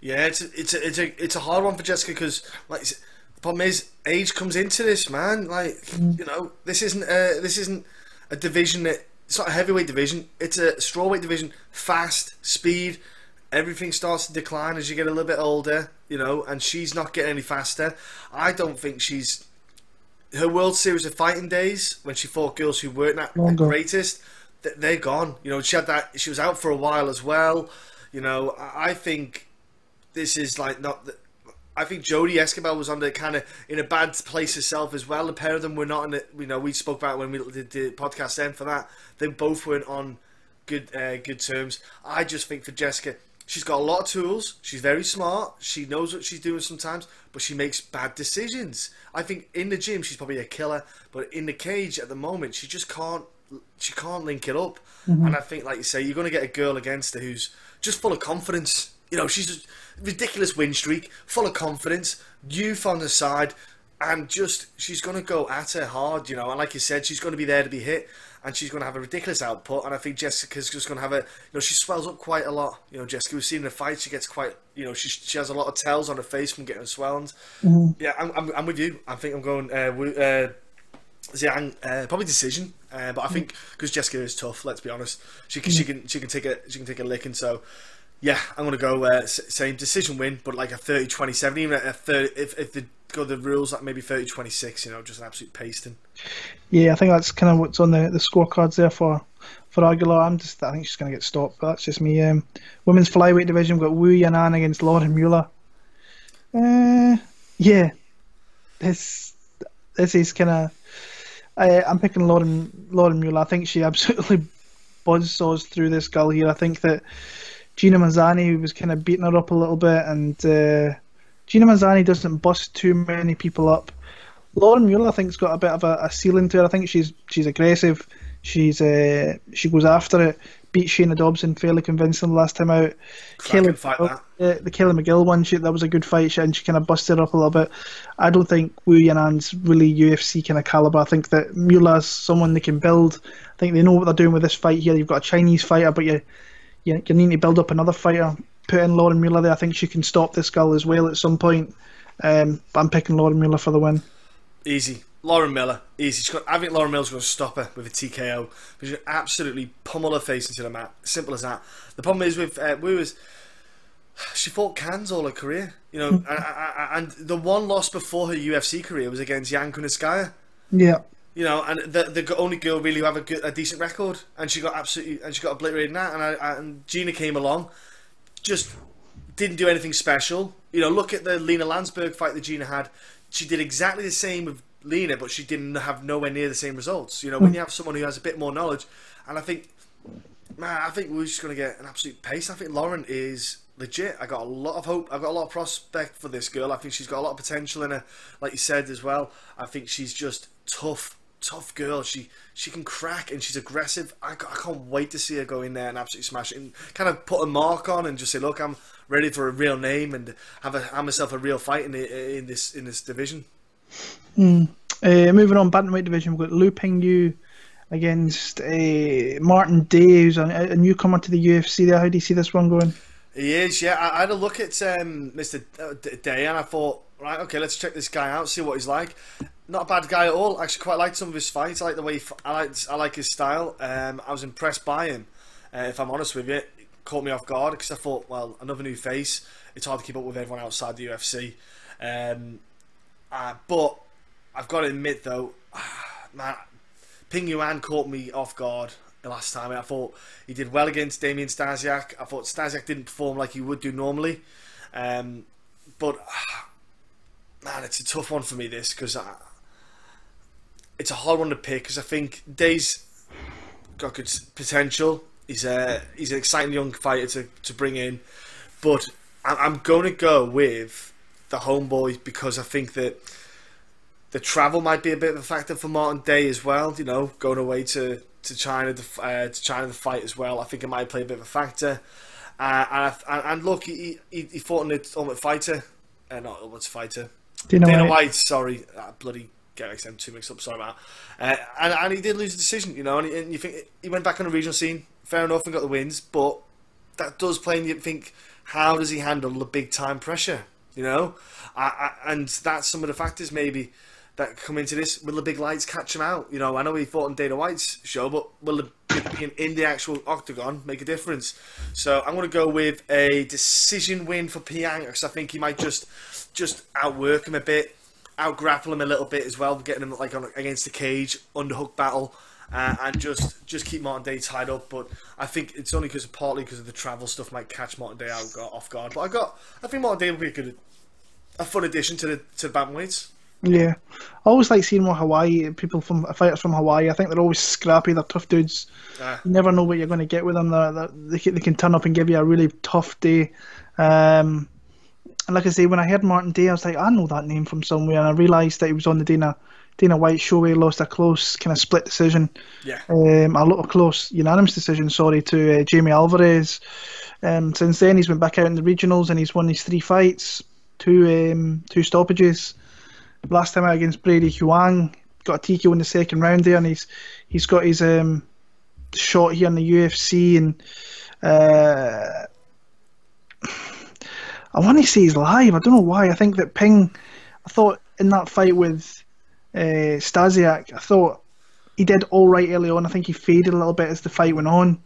Yeah, it's a hard one for Jessica because, like, the problem is age comes into this, man. Like, you know, this isn't a division that it's not a heavyweight division. It's a strawweight division. Fast, speed, everything starts to decline as you get a little bit older. You know, and she's not getting any faster. I don't think her World Series of Fighting days when she fought girls who weren't at the greatest. They're gone. You know, she was out for a while as well. You know, I think this is like not. I think Jodie Escobar was kind of in a bad place herself as well. The pair of them were not in it. You know, we spoke about it when we did the podcast then. For that, they both weren't on good terms. I just think for Jessica, she's got a lot of tools. She's very smart. She knows what she's doing sometimes, but she makes bad decisions. I think in the gym she's probably a killer, but in the cage at the moment she just can't. She can't link it up. And I think, like you say, you're going to get a girl against her who's just full of confidence. You know, she's a ridiculous win streak, full of confidence, youth on the side, and just she's going to go at her hard. You know, and like you said, she's going to be there to be hit, and she's going to have a ridiculous output. And I think Jessica's just going to have she swells up quite a lot. You know, Jessica, we've seen in the fight, she gets quite, you know, she has a lot of tells on her face from getting swelled. Yeah, I'm with you. I think I'm going Zhang, probably decision, but I think because Jessica is tough, let's be honest, she can take a licking. So yeah, I'm gonna go same decision win, but like a 30-27, even a 30 if they go the rules like maybe 30-26, you know, just an absolute pasting. Yeah, I think that's kind of what's on the scorecards there for Aguilar. I think she's gonna get stopped, but that's just me. Women's flyweight division, we've got Wu Yanan against Lauren Mueller. Yeah, this is kind of. I'm picking Lauren Mueller. I think she absolutely buzzsaws through this girl here. I think that Gina Manzani was kind of beating her up a little bit, and Gina Manzani doesn't bust too many people up. Lauren Mueller, I think, has got a bit of a ceiling to her. I think she's aggressive. She goes after it. Beat Shayna Dobson fairly convincingly last time out. Kelly fight that. The Kelly McGill one, that was a good fight, and she kind of busted her up a little bit. I don't think Wu Yanan's really UFC kind of caliber. I think that Mueller's someone they can build. I think they know what they're doing with this fight here. You've got a Chinese fighter, but you need to build up another fighter. Put in Lauren Mueller there. I think she can stop this girl as well at some point. But I'm picking Lauren Mueller for the win. Easy. Lauren Miller, easy. I think Lauren Miller's going to stop her with a TKO. She's going to absolutely pummel her face into the mat. Simple as that. The problem is with she fought cans all her career, you know, and the one loss before her UFC career was against Yan Kunitskaya. Yeah. You know, and the only girl really who have a decent record, and she got obliterated in that. And Gina came along, just didn't do anything special. You know, look at the Lena Landsberg fight that Gina had. She did exactly the same with Lena, but she didn't have nowhere near the same results. You know, when you have someone who has a bit more knowledge, and I think we're just going to get an absolute pace. I think Lauren is legit. I got a lot of hope. I've got a lot of prospect for this girl. I think she's got a lot of potential in her, like you said as well. I think she's just tough, tough girl. She can crack, and she's aggressive. I can't wait to see her go in there and absolutely smash it, and kind of put a mark on, and just say, look, I'm ready for a real name and have myself a real fight in this division. Moving on, bantamweight division, we've got Liu Pingyuan against Martin Day, who's a newcomer to the UFC there. How do you see this one going? He is, yeah. I had a look at Mr. Day, and I thought, right, okay, let's check this guy out, see what he's like. Not a bad guy at all. Actually, quite liked some of his fights. I like the way I like his style. I was impressed by him. If I'm honest with you, it caught me off guard because I thought, well, another new face. It's hard to keep up with everyone outside the UFC. But I've got to admit, though, man, Pingyuan caught me off guard the last time. I thought he did well against Damien Stasiak. I thought Stasiak didn't perform like he would do normally. But, man, it's a tough one for me, this, because it's a hard one to pick, because I think Day's got good potential. He's an exciting young fighter to bring in. But I'm going to go with the homeboy, because I think that the travel might be a bit of a factor for Martin Day as well. You know, going away to China to fight as well. I think it might play a bit of a factor. And look, he fought in the Ultimate Fighter, not Ultimate Fighter. Dana White, sorry, bloody get them two mixed up. Sorry about that. And he did lose the decision, you know. And you think he went back on the regional scene, fair enough, and got the wins. But that does play, and you think, how does he handle the big time pressure? You know, and that's some of the factors maybe that come into this. Will the big lights catch him out? You know, I know he fought on Dana White's show, but will the being in the actual octagon make a difference? So I'm going to go with a decision win for Piang, because I think he might just outwork him a bit, out-grapple him a little bit as well, getting him like against the cage, underhook battle, and just keep Martin Day tied up. But I think it's only partly because of the travel stuff might catch Martin Day off guard. But I think Martin Day will be a fun addition to the bantamweights. Yeah, I always like seeing more Hawaii fighters from Hawaii. I think they're always scrappy. They're tough dudes. You never know what you're going to get with them. They can turn up and give you a really tough day. And like I say, when I heard Martin Day, I was like, I know that name from somewhere, and I realised that he was on the Dana White show where he lost a close kind of split decision. Yeah. A close unanimous decision, to Jamie Alvarez. Since then, he's went back out in the regionals and he's won his 3 fights, two stoppages. Last time out against Brady Huang, got a TKO in the second round there, and he's got his shot here in the UFC, and I want to say he's live. I don't know why. I think that I thought in that fight with Stasiak, I thought he did all right early on. I think he faded a little bit as the fight went on.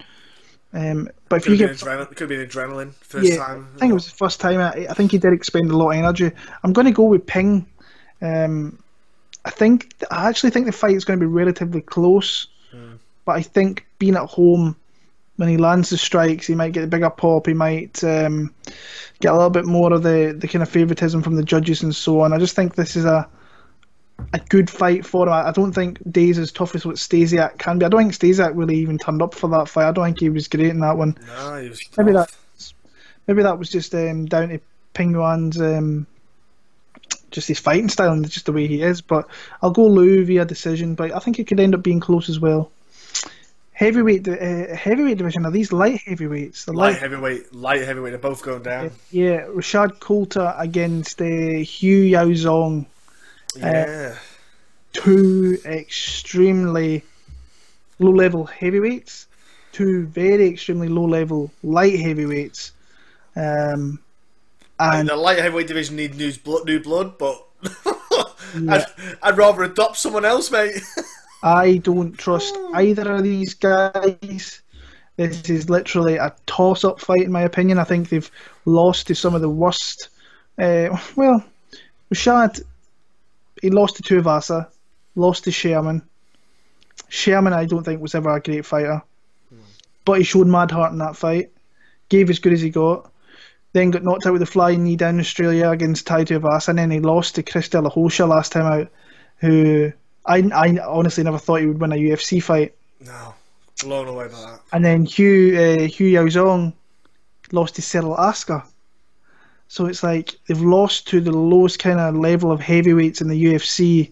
But if you get, it could be adrenaline first time. I think it was the first time. I think he did expend a lot of energy. I'm going to go with Ping. I actually think the fight is going to be relatively close, but I think being at home, when he lands the strikes, he might get a bigger pop. He might get a little bit more of the kind of favouritism from the judges and so on. I just think this is a good fight for him. I don't think Day's as tough as what Stasiak can be. I don't think Stasiak really even turned up for that fight. I don't think he was great in that one. No, he was tough. Maybe that was just down to Pingyuan's just his fighting style and just the way he is. But I'll go Liu via decision, but I think it could end up being close as well. Heavyweight division, are these light heavyweights? Light heavyweight, they're both going down. Yeah, Rashad Coulter against Hugh Yaozong. Yeah. 2 extremely low-level heavyweights, 2 very extremely low-level light heavyweights. And the light heavyweight division needs new blood, but I'd rather adopt someone else, mate. I don't trust either of these guys. This is literally a toss-up fight, in my opinion. I think they've lost to some of the worst. Rashad, he lost to Tuivasa, lost to Sherman. Sherman, I don't think, was ever a great fighter, but he showed mad heart in that fight. Gave as good as he got. Then got knocked out with a flying knee down in Australia against Tai Tuivasa, and then he lost to Chris De La Hoya last time out, who I honestly never thought he would win a UFC fight. No, blown away by that. And then Hugh Yaozong lost to Cyril Asker. So it's like they've lost to the lowest kind of level of heavyweights in the UFC,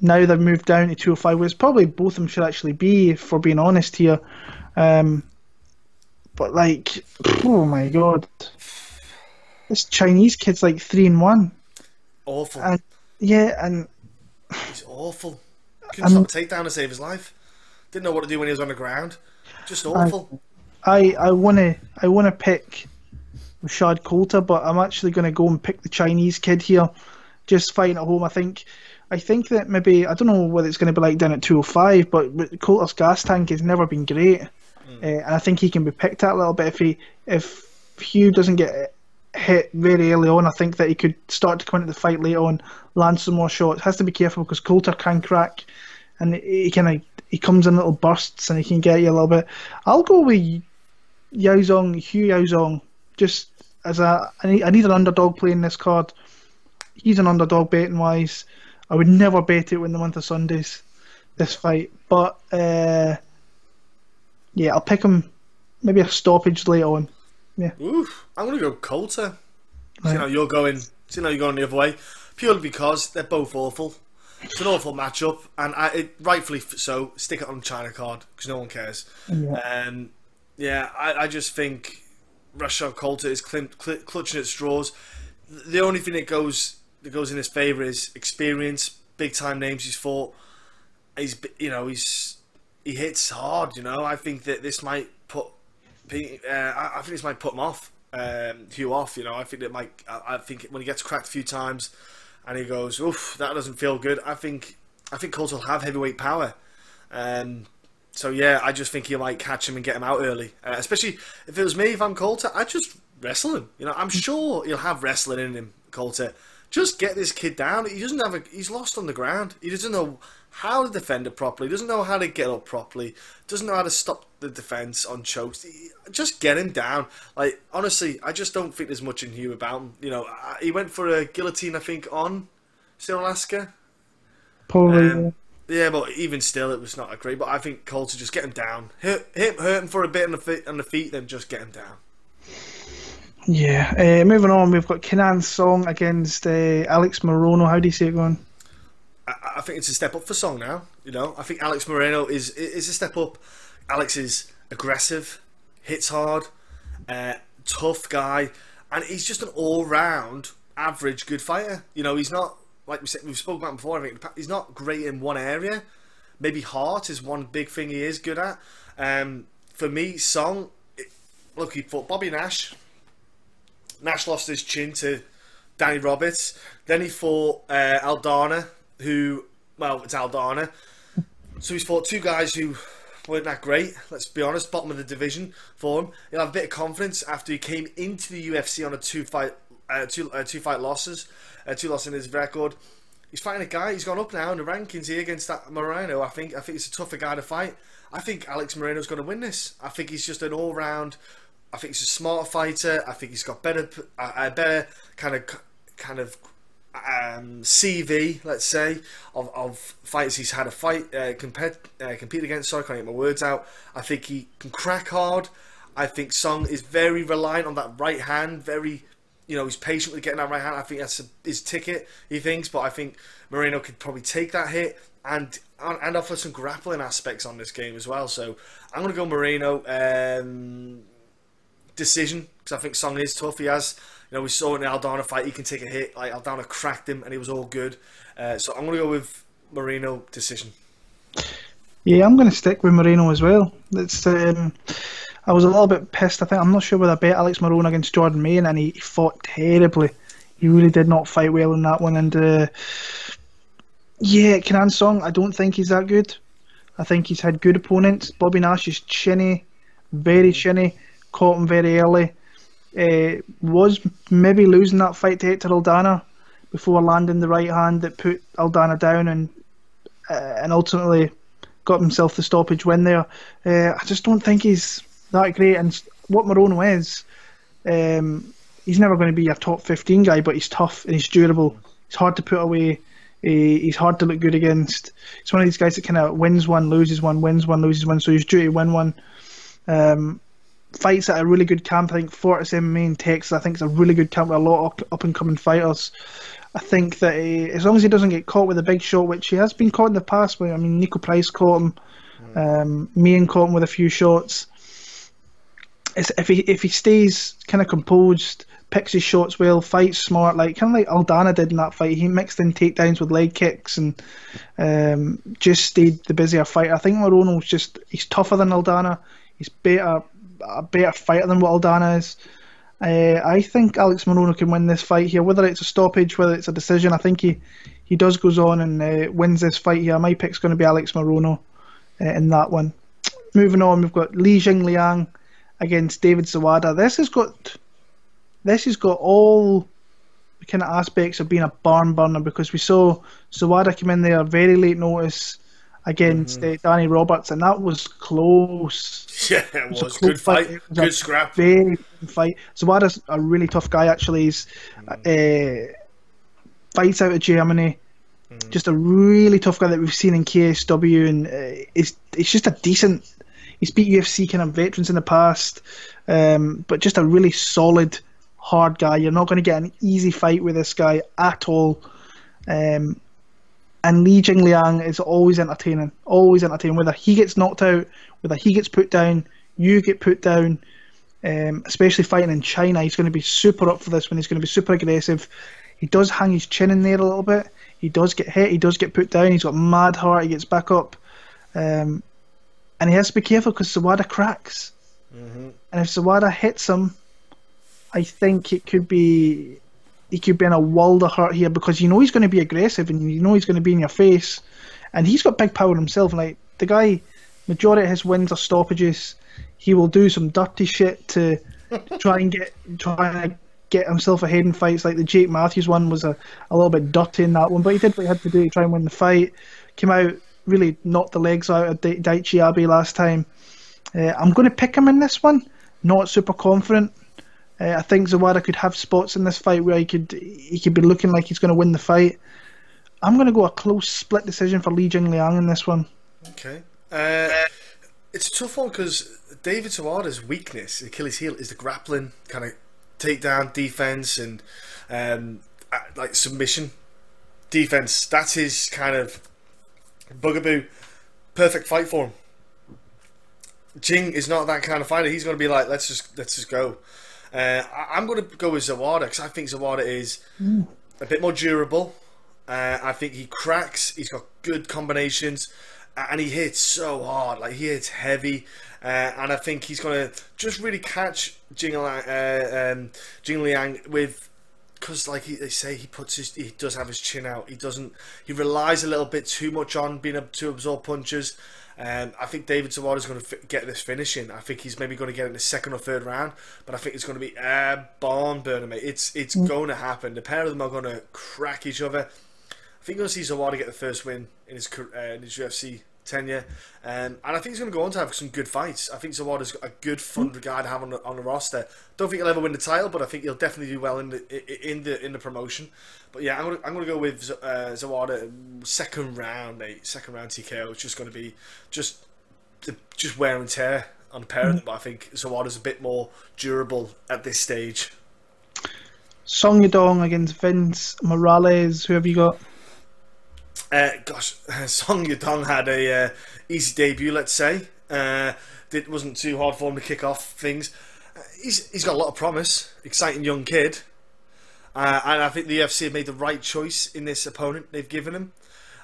now they've moved down to 205, which probably both of them should actually be, if we're being honest here. But like, oh my god, this Chinese kid's like 3-1. Awful. And yeah, and he's awful. Couldn't stop a takedown to save his life. Didn't know what to do when he was on the ground. Just awful. I wanna pick Rashad Coulter, but I'm actually gonna go and pick the Chinese kid here. Just fighting at home. I think that maybe, I don't know what it's going to be like down at 205, but Coulter's gas tank has never been great, and I think he can be picked at a little bit if Hugh doesn't get hit very early on. I think that he could start to come into the fight later on, land some more shots. Has to be careful because Coulter can crack, and he comes in little bursts and he can get you a little bit. I'll go with Hugh Yaozong, just as I need an underdog playing this card. He's an underdog betting wise. I would never bet it when the month of Sundays, this fight. But yeah, I'll pick him. Maybe a stoppage later on. Yeah. Oof, I'm gonna go Coulter. Right. See how you're going the other way, purely because they're both awful. It's an awful matchup, and rightfully so. Stick it on China card because no one cares. Yeah. I just think Rashad Coulter is clutching at straws. The only thing that goes in his favour is experience, big time names he's fought. He hits hard. I think that this might put him off, Hugh off. I think that might. I think when he gets cracked a few times, and he goes, "Oof, that doesn't feel good." I think Coulter will have heavyweight power. So yeah, I just think he might catch him and get him out early. Especially if it was me, if I'm Coulter, I'd just wrestle him. I'm sure he'll have wrestling in him, Coulter. Just get this kid down. He's lost on the ground. He doesn't know how to defend it properly. He doesn't know how to get up properly. Doesn't know how to stop the defense on chokes. Just get him down. Like, honestly, I just don't think there's much in Hugh about him. He went for a guillotine, I think, on Cyril Alaska. Probably. Yeah, but even still, it was not a great. But I think Coulter, just get him down. Hurt him for a bit on the feet, then just get him down. Yeah. Moving on, we've got Kenan Song against Alex Morono. How do you see it going? I think it's a step up for Song now. I think Alex Morono is a step up. Alex is aggressive, hits hard, tough guy, and he's just an all-round average good fighter. He's not, like we've spoken about before. I think he's not great in one area. Maybe heart is one big thing he is good at. For me, Song, look, he fought Bobby Nash. Nash lost his chin to Danny Roberts. Then he fought Aldana, it's Aldana. So he's fought two guys who weren't that great, let's be honest, bottom of the division for him. He'll have a bit of confidence after he came into the UFC on two losses in his record. He's fighting a guy, he's gone up now in the rankings here against that Morono. I think it's a tougher guy to fight. I think Alex Moreno's going to win this. I think he's just an all-round... I think he's a smarter fighter. I think he's got better kind of CV, let's say, of fighters he's had to compete against. Sorry, I can't get my words out. I think he can crack hard. I think Song is very reliant on that right hand. He's patient with getting that right hand. I think that's his ticket, he thinks. But I think Moreno could probably take that hit and offer some grappling aspects on this game as well. So I'm going to go Moreno. Decision, because I think Song is tough. He has, we saw in the Aldana fight, he can take a hit. Like, Aldana cracked him and he was all good. So I'm going to go with Moreno decision. Yeah, I'm going to stick with Moreno as well. I was a little bit pissed. I'm not sure whether I bet Alex Morono against Jordan Main, and he fought terribly. He really did not fight well in that one. And Kenan Song, I don't think he's that good. I think he's had good opponents. Bobby Nash is chinny, very chinny. Caught him very early. Was maybe losing that fight to Hector Aldana before landing the right hand that put Aldana down and ultimately got himself the stoppage win there. I just don't think he's that great. And what Morono is, he's never going to be a top 15 guy, but he's tough and he's durable. He's hard to put away. He's hard to look good against. He's one of these guys that kind of wins one, loses one, wins one, loses one. So he's due to win one. fights at a really good camp. I think Fortis MMA in Texas, I think, is a really good camp with a lot of up and coming fighters. I think that as long as he doesn't get caught with a big shot, which he has been caught in the past, but I mean, Nico Price caught him, Meehan caught him with a few shots. If he stays kind of composed, picks his shots well, fights smart, kind of like Aldana did in that fight. He mixed in takedowns with leg kicks and just stayed the busier fighter. I think Morono's he's tougher than Aldana. He's a better fighter than what Aldana is. I think Alex Morono can win this fight here, whether it's a stoppage, whether it's a decision. I think he goes on and wins this fight here. My pick's going to be Alex Morono in that one. Moving on, we've got Li Jingliang against David Zawada. This has got all the kind of aspects of being a barn burner, because we saw Zawada come in there very late notice against Danny Roberts, and that was close. Yeah, it was a good fight. Good scrap. Very good fight. Zawada's a really tough guy, actually. He's fights out of Germany. Just a really tough guy that we've seen in KSW, and it's just a decent. He's beat UFC kind of veterans in the past, but just a really solid, hard guy. You're not going to get an easy fight with this guy at all. And Li Jingliang is always entertaining. Whether he gets knocked out, whether he gets put down, you get put down. Especially fighting in China, he's going to be super up for this one. He's going to be super aggressive. He does hang his chin in there a little bit. He does get hit. He does get put down. He's got mad heart. He gets back up. And he has to be careful because Zawada cracks. And if Zawada hits him, I think he could be in a world of hurt here, because you know he's going to be aggressive and you know he's going to be in your face. And he's got big power himself. Like, the guy, majority of his wins are stoppages. He will do some dirty shit to try and get himself ahead in fights. Like the Jake Matthews one was a little bit dirty in that one, but he did what he had to do to try and win the fight. Came out, really knocked the legs out of Daichi Abe last time. I'm going to pick him in this one. Not super confident. I think Zawada could have spots in this fight where he could be looking like he's going to win the fight. I'm going to go a close split decision for Li Jingliang in this one. Okay. It's a tough one because David Zawada's weakness, Achilles' heel, is the grappling, kind of takedown defense and like submission defense. That's his kind of bugaboo. Perfect fight for him. Jing is not that kind of fighter. He's going to be like, let's just go. I'm going to go with Zawada because I think Zawada is a bit more durable. I think he cracks. He's got good combinations, and he hits so hard. Like, he hits heavy, and I think he's going to just really catch Jingliang with, because like they say, he does have his chin out. He relies a little bit too much on being able to absorb punches. I think David Zawada is going to get this finish in. I think he's maybe going to get it in the second or third round, but I think it's going to be a barn burner, mate. It's going to happen. The pair of them are going to crack each other. I think you're going to see Zawada get the first win in his UFC tenure, and I think he's going to go on to have some good fights. I think Zawada's got a good, fun guy to have on the roster. Don't think he'll ever win the title, but I think he'll definitely do well in the promotion. But yeah, I'm going to go with Zawada second round, mate. Second round TKO. It's just going to be just wear and tear on the pair of them. But I think Zawada's a bit more durable at this stage. Song Yadong against Vince Morales. Who have you got? Song Yadong had a easy debut, let's say. It wasn't too hard for him to kick off things. He's got a lot of promise. Exciting young kid. And I think the UFC have made the right choice in this opponent they've given him.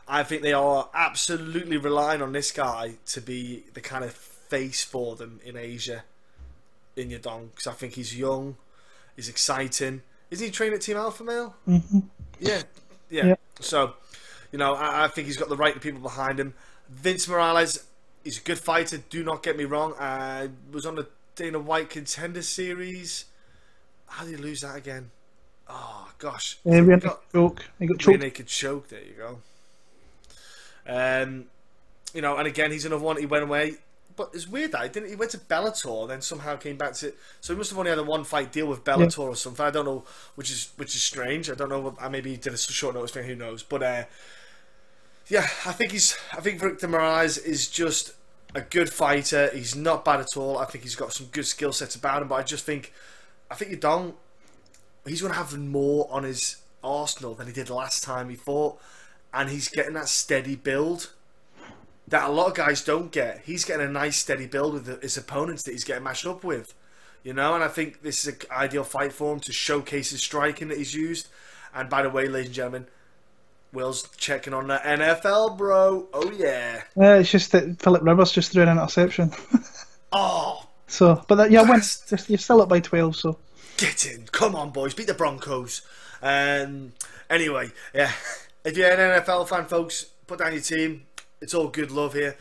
I think they are absolutely relying on this guy to be the kind of face for them in Asia, in Yadong, because I think he's young, he's exciting. Isn't he training at Team Alpha Male? Mm-hmm. Yeah. So, you know, I think he's got the right people behind him. Vince Morales, he's a good fighter, do not get me wrong. Was on the Dana White Contender Series. How did he lose that again? Oh, gosh. He got choked. Naked choke, there you go. You know, and again, he's another one. He went away. But it's weird that he went to Bellator and then somehow came back to... So he must have only had a one-fight deal with Bellator or something. I don't know, which is strange. I don't know. Maybe he did a short notice thing. Who knows? But yeah, I think Victor Morales is just a good fighter. He's not bad at all. I think he's got some good skill sets about him. But I think Yadong, he's going to have more on his arsenal than he did last time he fought, and he's getting that steady build that a lot of guys don't get. He's getting a nice steady build with his opponents that he's getting matched up with, you know. And I think this is an ideal fight for him to showcase his striking that he's used. And by the way, ladies and gentlemen, Will's checking on the NFL, bro. Oh yeah. Yeah, it's just that Philip Rivers just threw an interception. Oh. So, but yeah, win. You're still up by 12. So get in, come on, boys, beat the Broncos. Anyway, yeah. If you're an NFL fan, folks, put down your team. It's all good love here.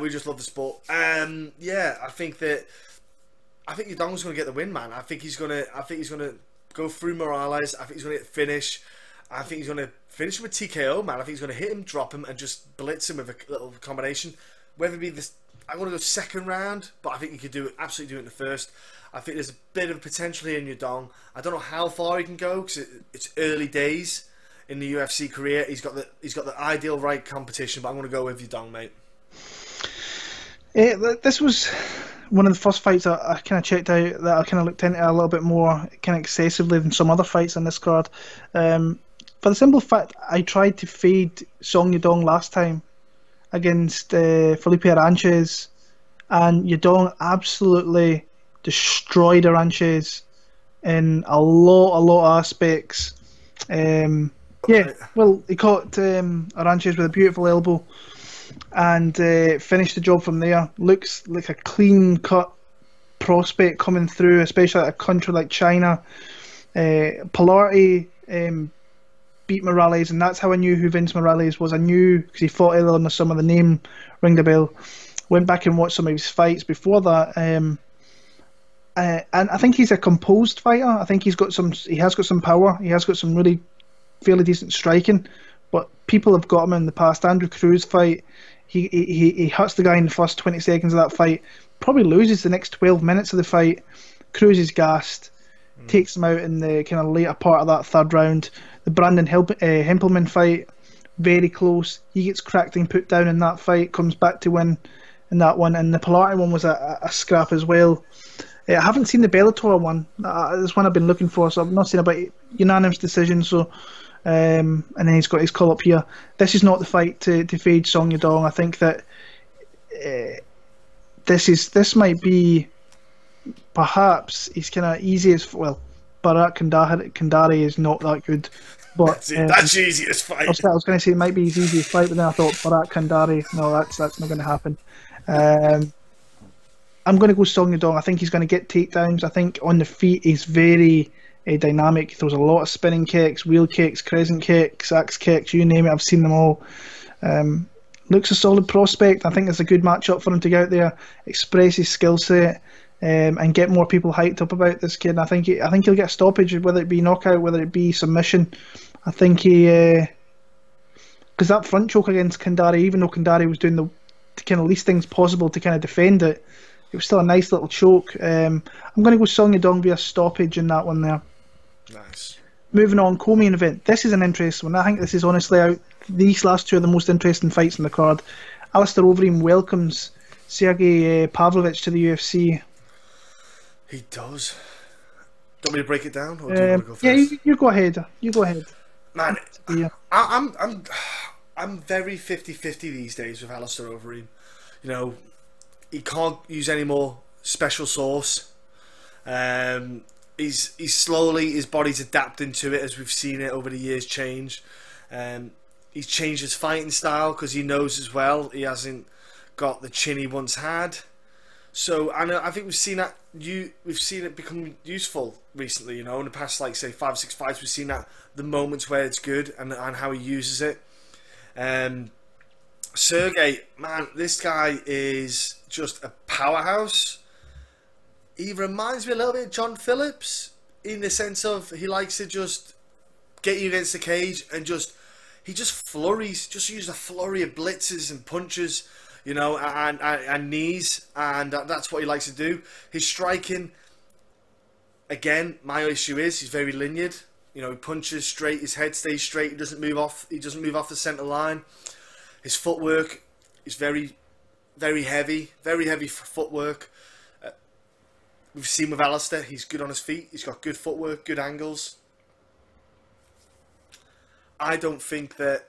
We just love the sport. Yeah, I think Yadong's going to get the win, man. I think he's going to go through Morales. I think he's going to finish. I think he's going to finish with TKO, man. I think he's going to hit him, drop him, and just blitz him with a little combination. Whether it be this, I'm going to go second round, but I think he could absolutely do it in the first. I think there's a bit of potential here in Yadong. I don't know how far he can go because it's early days in the UFC career. He's got the ideal right competition, but I'm going to go with Yadong, mate. This was one of the first fights I kind of checked out that I kind of looked into a little bit more kind of excessively than some other fights on this card. For the simple fact, I tried to fade Song Yadong last time against Felipe Aranches, and Yadong absolutely destroyed Aranches in a lot of aspects. Yeah, well, he caught Aranches with a beautiful elbow and finished the job from there. Looks like a clean-cut prospect coming through, especially at a country like China. Polarity beat Morales, and that's how I knew who Vince Morales was. I knew because he fought earlier in the summer. The name rang a bell. Went back and watched some of his fights before that. And I think he's a composed fighter. I think he has got some power. He has got some really fairly decent striking, but people have got him in the past. Andrew Cruz fight, he hurts the guy in the first 20 seconds of that fight, probably loses the next 12 minutes of the fight. Cruz is gassed, takes him out in the kind of later part of that third round. The Brandon Hempelman fight, very close. He gets cracked and put down in that fight, comes back to win in that one. And the Polarity one was a scrap as well. I haven't seen the Bellator one. That's one I've been looking for, so I've not seen about unanimous decision. So, and then he's got his call up here. This is not the fight to fade Song Yadong. I think that this might be perhaps his kind of easiest. Well, Barak Kandari is not that good, but that's the easiest fight. I was going to say it might be his easiest fight, but then I thought Barak Kandari. No, that's not going to happen. I'm going to go Song Yadong. I think he's going to get takedowns. I think on the feet he's very dynamic. He throws a lot of spinning kicks, wheel kicks, crescent kicks, axe kicks, you name it. I've seen them all. Looks a solid prospect. I think it's a good matchup for him to go out there, express his skill set, and get more people hyped up about this kid. And I think he'll get a stoppage, whether it be knockout, whether it be submission. I think because that front choke against Kandari, even though Kandari was doing the kind of least things possible to kind of defend it, it was still a nice little choke. I'm going to go Song Yadong via stoppage in that one there. Nice. Moving on, co-main event. This is an interesting one. I think this is honestly out. These last two are the most interesting fights in the card. Alistair Overeem welcomes Sergey Pavlovich to the UFC. He does. Do you want me to break it down, or do you want to go first? Yeah, you go ahead. You go ahead. Man, Yeah. I'm very 50-50 these days with Alistair Overeem. You know, he can't use any more special sauce. He's slowly, his body's adapting to it as we've seen it over the years change. He's changed his fighting style because he knows as well he hasn't got the chin he once had. So I think we've seen that we've seen it become useful recently. You know, in the past, like say 5 or 6 fights, we've seen that the moments where it's good and how he uses it. Sergey, man, this guy is just a powerhouse. He reminds me a little bit of John Phillips in the sense of he likes to just get you against the cage and he just flurries, just use a flurry of blitzes and punches, you know, and knees, and that's what he likes to do. His striking, again, my issue is he's very linear. You know, he punches straight, his head stays straight, he doesn't move off the centre line. His footwork is very very heavy footwork. We've seen with Alistair, he's good on his feet. He's got good footwork, good angles. I don't think that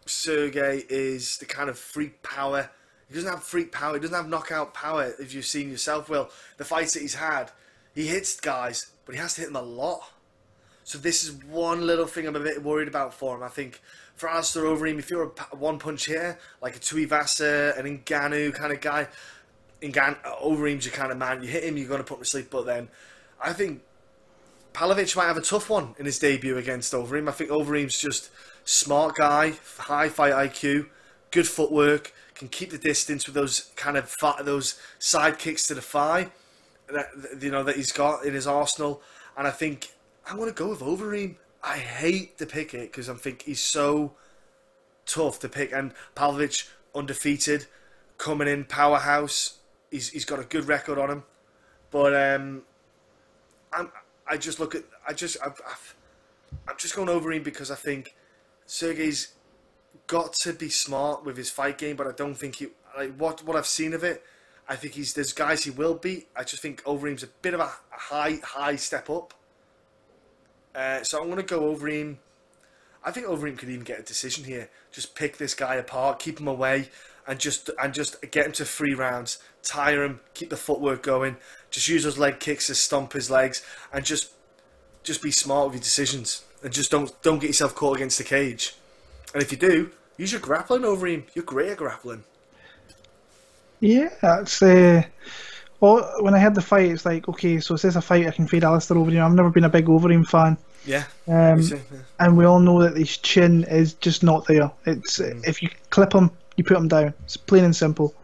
Sergey is the kind of freak power. He doesn't have freak power. He doesn't have knockout power, if you've seen yourself, Will. The fights that he's had, he hits guys, but he has to hit them a lot. So this is one little thing I'm a bit worried about for him. I think for Alistair Overeem, if you're a one-punch hitter, like a Tuivasa, an Ngannou kind of guy, Overeem's your kind of man. You hit him, you're going to put him to sleep. But then I think Pavlovich might have a tough one in his debut against Overeem. I think Overeem's just smart guy, high fight IQ, good footwork, can keep the distance with those kind of those side kicks to the thigh that he's got in his arsenal. And I think I'm going to go with Overeem. I hate to pick it because I think he's so tough to pick. And Pavlovich, undefeated, coming in, powerhouse. He's got a good record on him. But I'm just going Overeem because I think Sergey's got to be smart with his fight game, but I don't think what I've seen of it, I think there's guys he will beat. I just think Overeem's a bit of a high step up. So I'm going to go Overeem. I think Overeem could even get a decision here. Just pick this guy apart, keep him away, and just get him to 3 rounds, tire him, keep the footwork going, just use those leg kicks to stomp his legs, and just be smart with your decisions, and just don't get yourself caught against the cage. And if you do, use your grappling, Overeem. You're great at grappling. Yeah, that's well, when I heard the fight, it's like, okay, so is this a fight I can fade Alistair Overeem? I've never been a big Overeem fan. Yeah. And we all know that his chin is just not there. It's if you clip him, you put him down. It's plain and simple.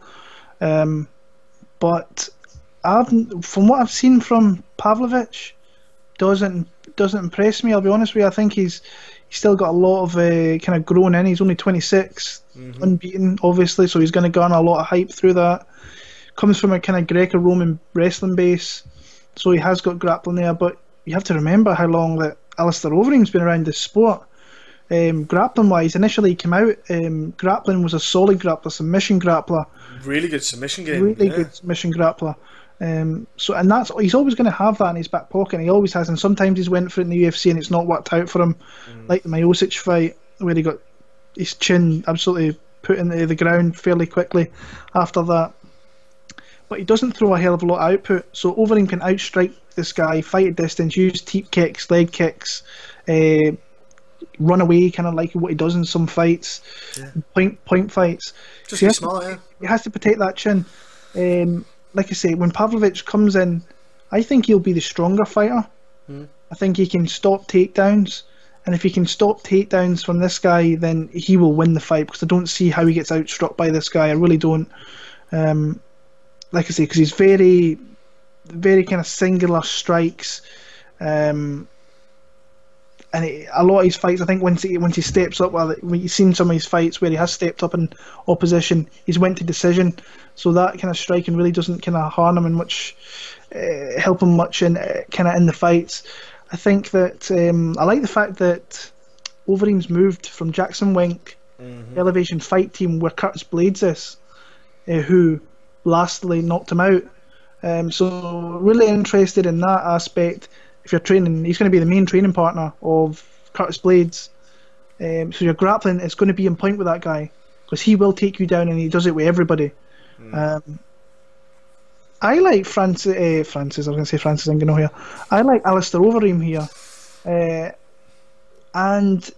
But from what I've seen from Pavlovich, doesn't impress me. I'll be honest with you. I think he's still got a lot of kind of growing in. He's only 26, unbeaten, obviously, so he's going to garner a lot of hype through that. Comes from a kind of Greco-Roman wrestling base, so he has got grappling there. But you have to remember how long that Alistair Overeem's been around this sport. Grappling-wise, initially he came out, grappling was a solid grappler, submission grappler. Really good submission game. Really good submission grappler. So he's always going to have that in his back pocket, and he always has. And sometimes he's went for it in the UFC and it's not worked out for him, like the Miocic fight where he got his chin absolutely put into the ground fairly quickly after that. But he doesn't throw a hell of a lot of output, so Overeem can outstrike this guy, fight at distance, use teep kicks, leg kicks, run away, kind of like what he does in some fights, point fights. Just so be smart, yeah. He has to protect that chin. Like I say, when Pavlovich comes in, I think he'll be the stronger fighter. I think he can stop takedowns, and if he can stop takedowns from this guy, then he will win the fight, because I don't see how he gets outstruck by this guy. I really don't. Like I say, because he's very, very kind of singular strikes, and a lot of his fights, I think once he steps up, when you've seen some of his fights where he has stepped up in opposition, he's went to decision. So that kind of striking really doesn't kind of harm him and much, help him much in kind of in the fights. I think that I like the fact that Overeem's moved from Jackson Wink, Elevation Fight Team, where Curtis Blaydes is, who lastly knocked him out. So really interested in that aspect. If you're training, he's going to be the main training partner of Curtis Blaydes. So your grappling is going to be in point with that guy, because he will take you down, and he does it with everybody. I like Francis. I was going to say Francis Ngannou here. I like Alistair Overeem here, and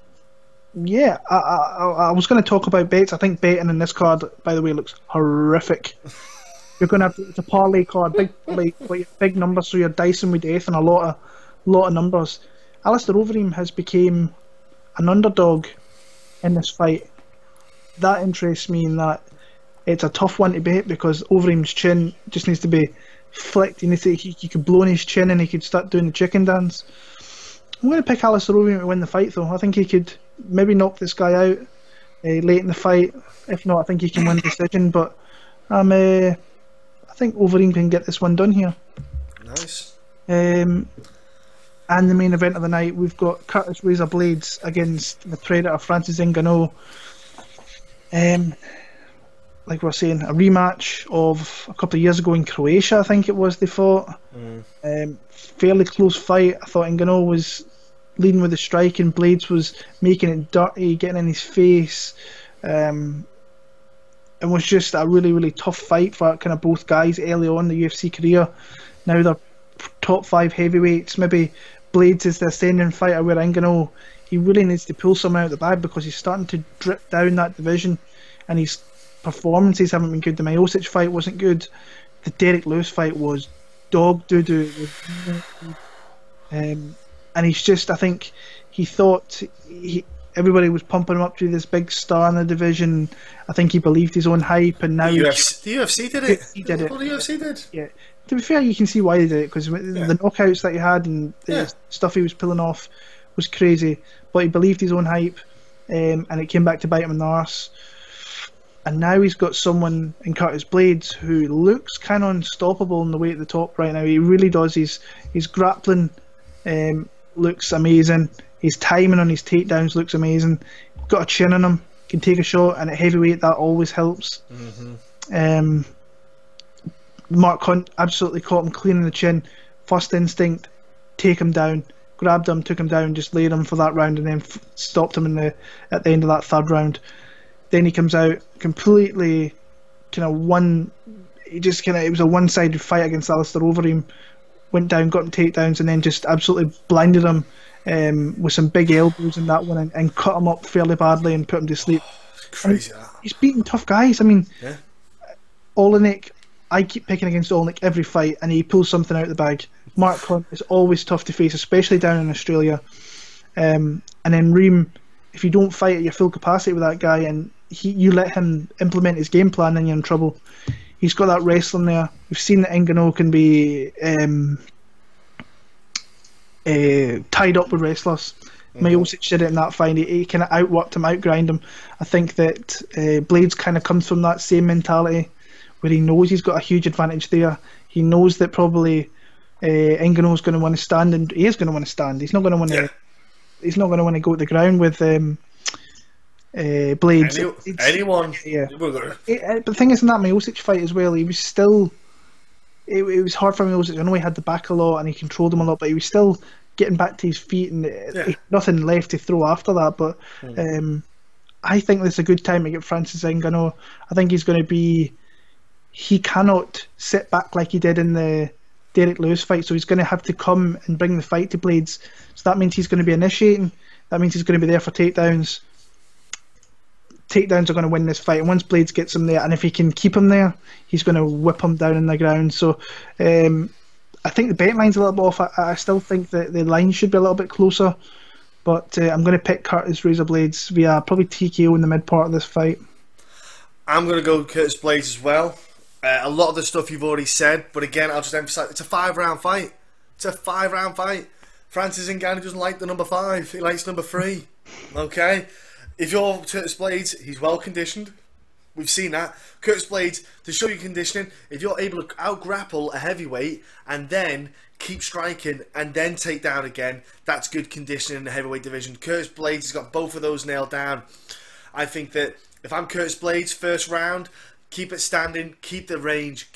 yeah, I was going to talk about bets. I think betting in this card, by the way, looks horrific. You're going to have it's a parlay card, big numbers, so you're dicing with death and a lot of numbers. Alistair Overeem has become an underdog in this fight. That interests me in that it's a tough one to bet, because Overeem's chin just needs to be flicked. He could blow in his chin and he could start doing the chicken dance. I'm going to pick Alistair Overeem to win the fight, though. I think he could maybe knock this guy out late in the fight. If not, I think he can win the decision. But I think Overeem can get this one done here. Nice. And the main event of the night, we've got Curtis Razor Blaydes against the Predator Francis Ngannou. like we were saying, a rematch of a couple of years ago in Croatia, I think it was, they fought. Fairly close fight. I thought Ngannou was leading with the striking, Blaydes was making it dirty, getting in his face. It was just a really, really tough fight for kind of both guys early on in the UFC career. Now they're top 5 heavyweights. Maybe Blaydes is the ascending fighter, where Ngannou, he really needs to pull something out of the bag because he's starting to drip down that division, and his performances haven't been good. The Miocic fight wasn't good. The Derek Lewis fight was dog doo-doo. And he's just, I think he thought everybody was pumping him up to this big star in the division. I think he believed his own hype, and now the UFC did it. He did it. Well, the UFC did. Yeah. To be fair, you can see why they did it, because the knockouts that he had and the stuff he was pulling off was crazy. But he believed his own hype, and it came back to bite him in the arse. And now he's got someone in Curtis Blaydes who looks kind of unstoppable in the way at the top right now. He really does. His grappling looks amazing. His timing on his takedowns looks amazing. Got a chin on him, can take a shot, and at heavyweight that always helps. Mark Hunt absolutely caught him clean in the chin. First instinct, take him down. Grabbed him, took him down, just laid him for that round, and then stopped him at the end of that third round. Then he comes out completely kind of it was a one-sided fight against Alistair Overeem. Went down, got him takedowns, and then just absolutely blinded him with some big elbows in that one, and cut him up fairly badly and put him to sleep. Crazy. He's beating tough guys. I mean, Olenek, I keep picking against Olenek every fight, and he pulls something out of the bag. Mark Hunt is always tough to face, especially down in Australia. And then Reem, if you don't fight at your full capacity with that guy, and you let him implement his game plan, then you're in trouble. He's got that wrestling there. We've seen that Ngannou can be tied up with wrestlers. Miocic did it in that fight. He kind of outworked him, outgrind him. I think that Blaydes kind of comes from that same mentality, where he knows he's got a huge advantage there. He knows that probably Ngannou's going to want to stand, and he is going to want to stand. He's not going to want to. He's not going to want to go to the ground with Blaydes. Anyone? Yeah. But the thing is, in that Miocic fight as well, he was still. It was hard for Miocic. I know he had the back a lot and he controlled him a lot, but he was still getting back to his feet, and he had nothing left to throw after that. But I think this is a good time to get Francis Ngannou. I think he's going to be. He cannot sit back like he did in the Derek Lewis fight, so he's going to have to come and bring the fight to Blaydes. So that means he's going to be initiating. That means he's going to be there for takedowns. Takedowns are going to win this fight, and once Blaydes gets him there, and if he can keep him there, he's going to whip him down in the ground. So I think the bet line's a little bit off. I still think that the line should be a little bit closer, but I'm going to pick Curtis Razor Blaydes via probably TKO in the mid part of this fight. I'm going to go Curtis Blaydes as well. A lot of the stuff you've already said, but again, I'll just emphasise, it's a 5-round fight. It's a 5-round fight. Francis Ngannou doesn't like the number 5. He likes number 3. Okay? If you're Curtis Blaydes, he's well conditioned. We've seen that. Curtis Blaydes, to show you conditioning, if you're able to out-grapple a heavyweight and then keep striking and then take down again, that's good conditioning in the heavyweight division. Curtis Blaydes has got both of those nailed down. I think that if I'm Curtis Blaydes, first round, keep it standing, keep the range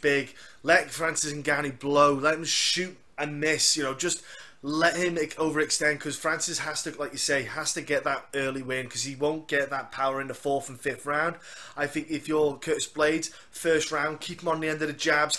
big, let Francis Ngannou blow, let him shoot and miss, just let him overextend, because Francis has to, like you say, has to get that early win, because he won't get that power in the 4th and 5th round. I think if you're Curtis Blaydes, first round, keep him on the end of the jabs,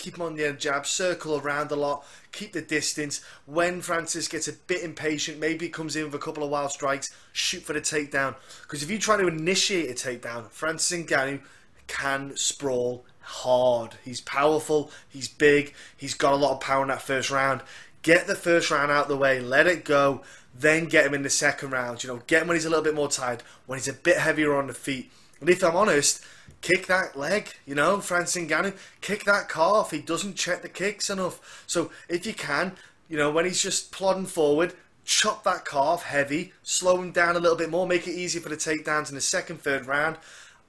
circle around a lot, keep the distance. When Francis gets a bit impatient, maybe he comes in with a couple of wild strikes, shoot for the takedown, because if you try to initiate a takedown, Francis Ngannou can sprawl hard. He's powerful, he's big, he's got a lot of power in that first round. Get the first round out of the way, let it go, then get him in the second round. Get him when he's a little bit more tired, when he's a bit heavier on the feet. And if I'm honest, kick that leg, Francis Ngannou, kick that calf. He doesn't check the kicks enough. So if you can, when he's just plodding forward, chop that calf heavy, slow him down a little bit more, make it easier for the takedowns in the second, third round.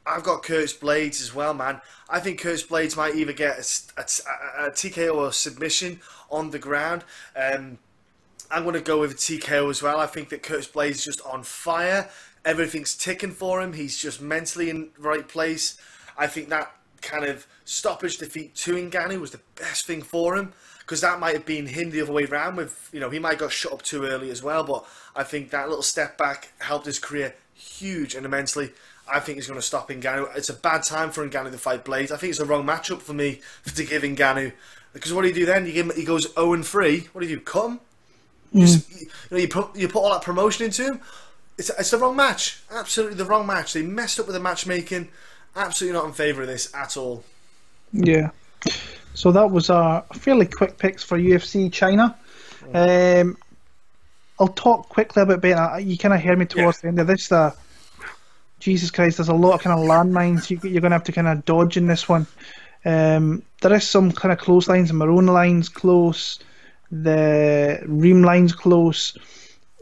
I've got Curtis Blaydes as well, man. I think Curtis Blaydes might either get a TKO or a submission on the ground. I'm going to go with a TKO as well. I think that Curtis Blaydes is just on fire. Everything's ticking for him. He's just mentally in the right place. I think that kind of stoppage defeat to Ngannou was the best thing for him, because that might have been him the other way around with, he might have got shut up too early as well, but I think that little step back helped his career huge and immensely. I think he's going to stop Ngannou. It's a bad time for Ngannou to fight Blaydes. I think it's the wrong matchup for me to give Ngannou, because what do you do then? He goes 0-3. What do you do? Cut him? You put all that promotion into him. It's the wrong match. Absolutely the wrong match. They messed up with the matchmaking. Absolutely not in favour of this at all. Yeah. So that was our fairly quick picks for UFC China. I'll talk quickly about Ben. You kind of heard me towards the end of this. Jesus Christ, there's a lot of kind of landmines you're going to have to kind of dodge in this one. There is some kind of close lines. The Morono line's close. The Reem line's close.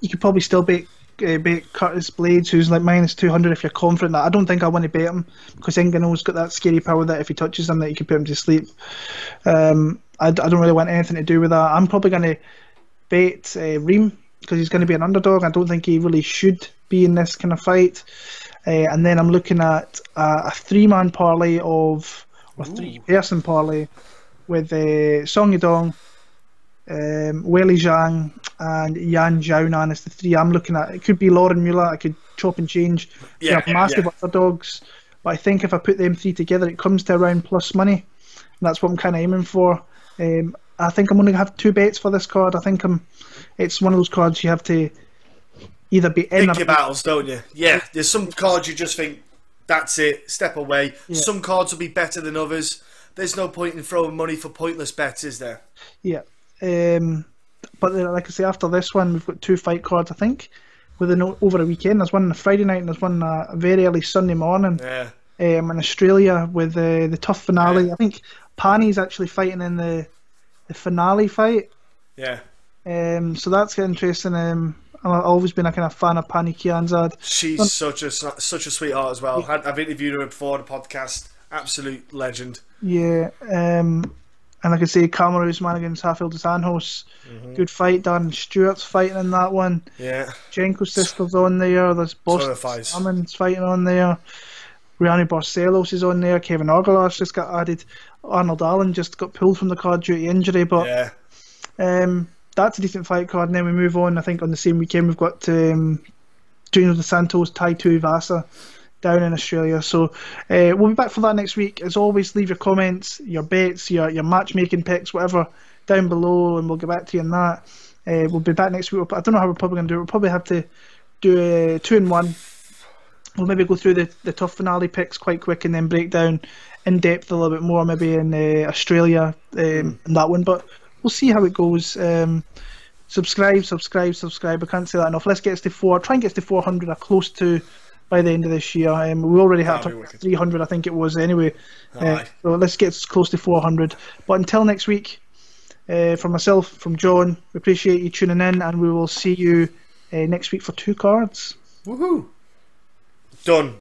You could probably still bet Curtis Blaydes, who's like -200 if you're confident that. I don't think I want to bet him, because Ngannou's got that scary power that if he touches him, that he could put him to sleep. I don't really want anything to do with that. I'm probably going to bet Reem, because he's going to be an underdog. I don't think he really should be in this kind of fight. And then I'm looking at a three-person parlay with Song Yadong, Weili Zhang, and Xiaonan is the three I'm looking at. It could be Lauren Mueller. I could chop and change. Massive underdogs. But I think if I put them three together, it comes to around plus money. And that's what I'm kind of aiming for. I think I'm only going to have two bets for this card. I think it's one of those cards you have to either be in. Pick your battles, don't you? Yeah, there's some cards you just think, that's it, step away. Yeah. Some cards will be better than others. There's no point in throwing money for pointless bets, is there? Yeah. But like I say, after this one, we've got two fight cards, I think, over a weekend. There's one on a Friday night and there's one a very early Sunday morning. Yeah. In Australia with the tough finale. Yeah. I think Pani's actually fighting in the finale fight. Yeah. So that's interesting. I've always been a kind of fan of Pani Kianzad. She's such a sweetheart as well. I've interviewed her before the podcast. Absolute legend. Yeah. And like I say, Kamaru Usman against Rafael dos Anjos. Good fight. Darren Stewart's fighting in that one. Yeah. Jenko's sister's on there. There's Boston Salmon's fighting on there. Riani Barcelos is on there. Kevin Aguilar's just got added. Arnold Allen just got pulled from the card due to injury. But that's a decent fight card. And then we move on. I think on the same weekend we've got Junior Dos Santos, Tai Tuivasa down in Australia. So we'll be back for that next week. As always, leave your comments, your bets, your matchmaking picks, whatever, down below, and we'll get back to you on that. We'll be back next week. I don't know how we're probably going to do it. We'll probably have to do a 2-in-1. We'll maybe go through the tough finale picks quite quick and then break down in depth a little bit more, maybe in Australia in that one. But we'll see how it goes. Subscribe. I can't say that enough. Let's get us to try and get us to 400 or close to by the end of this year. We already had 300, I think it was anyway. So let's get us close to 400. But until next week, from myself, from John, we appreciate you tuning in, and we will see you next week for two cards. Woohoo! Done.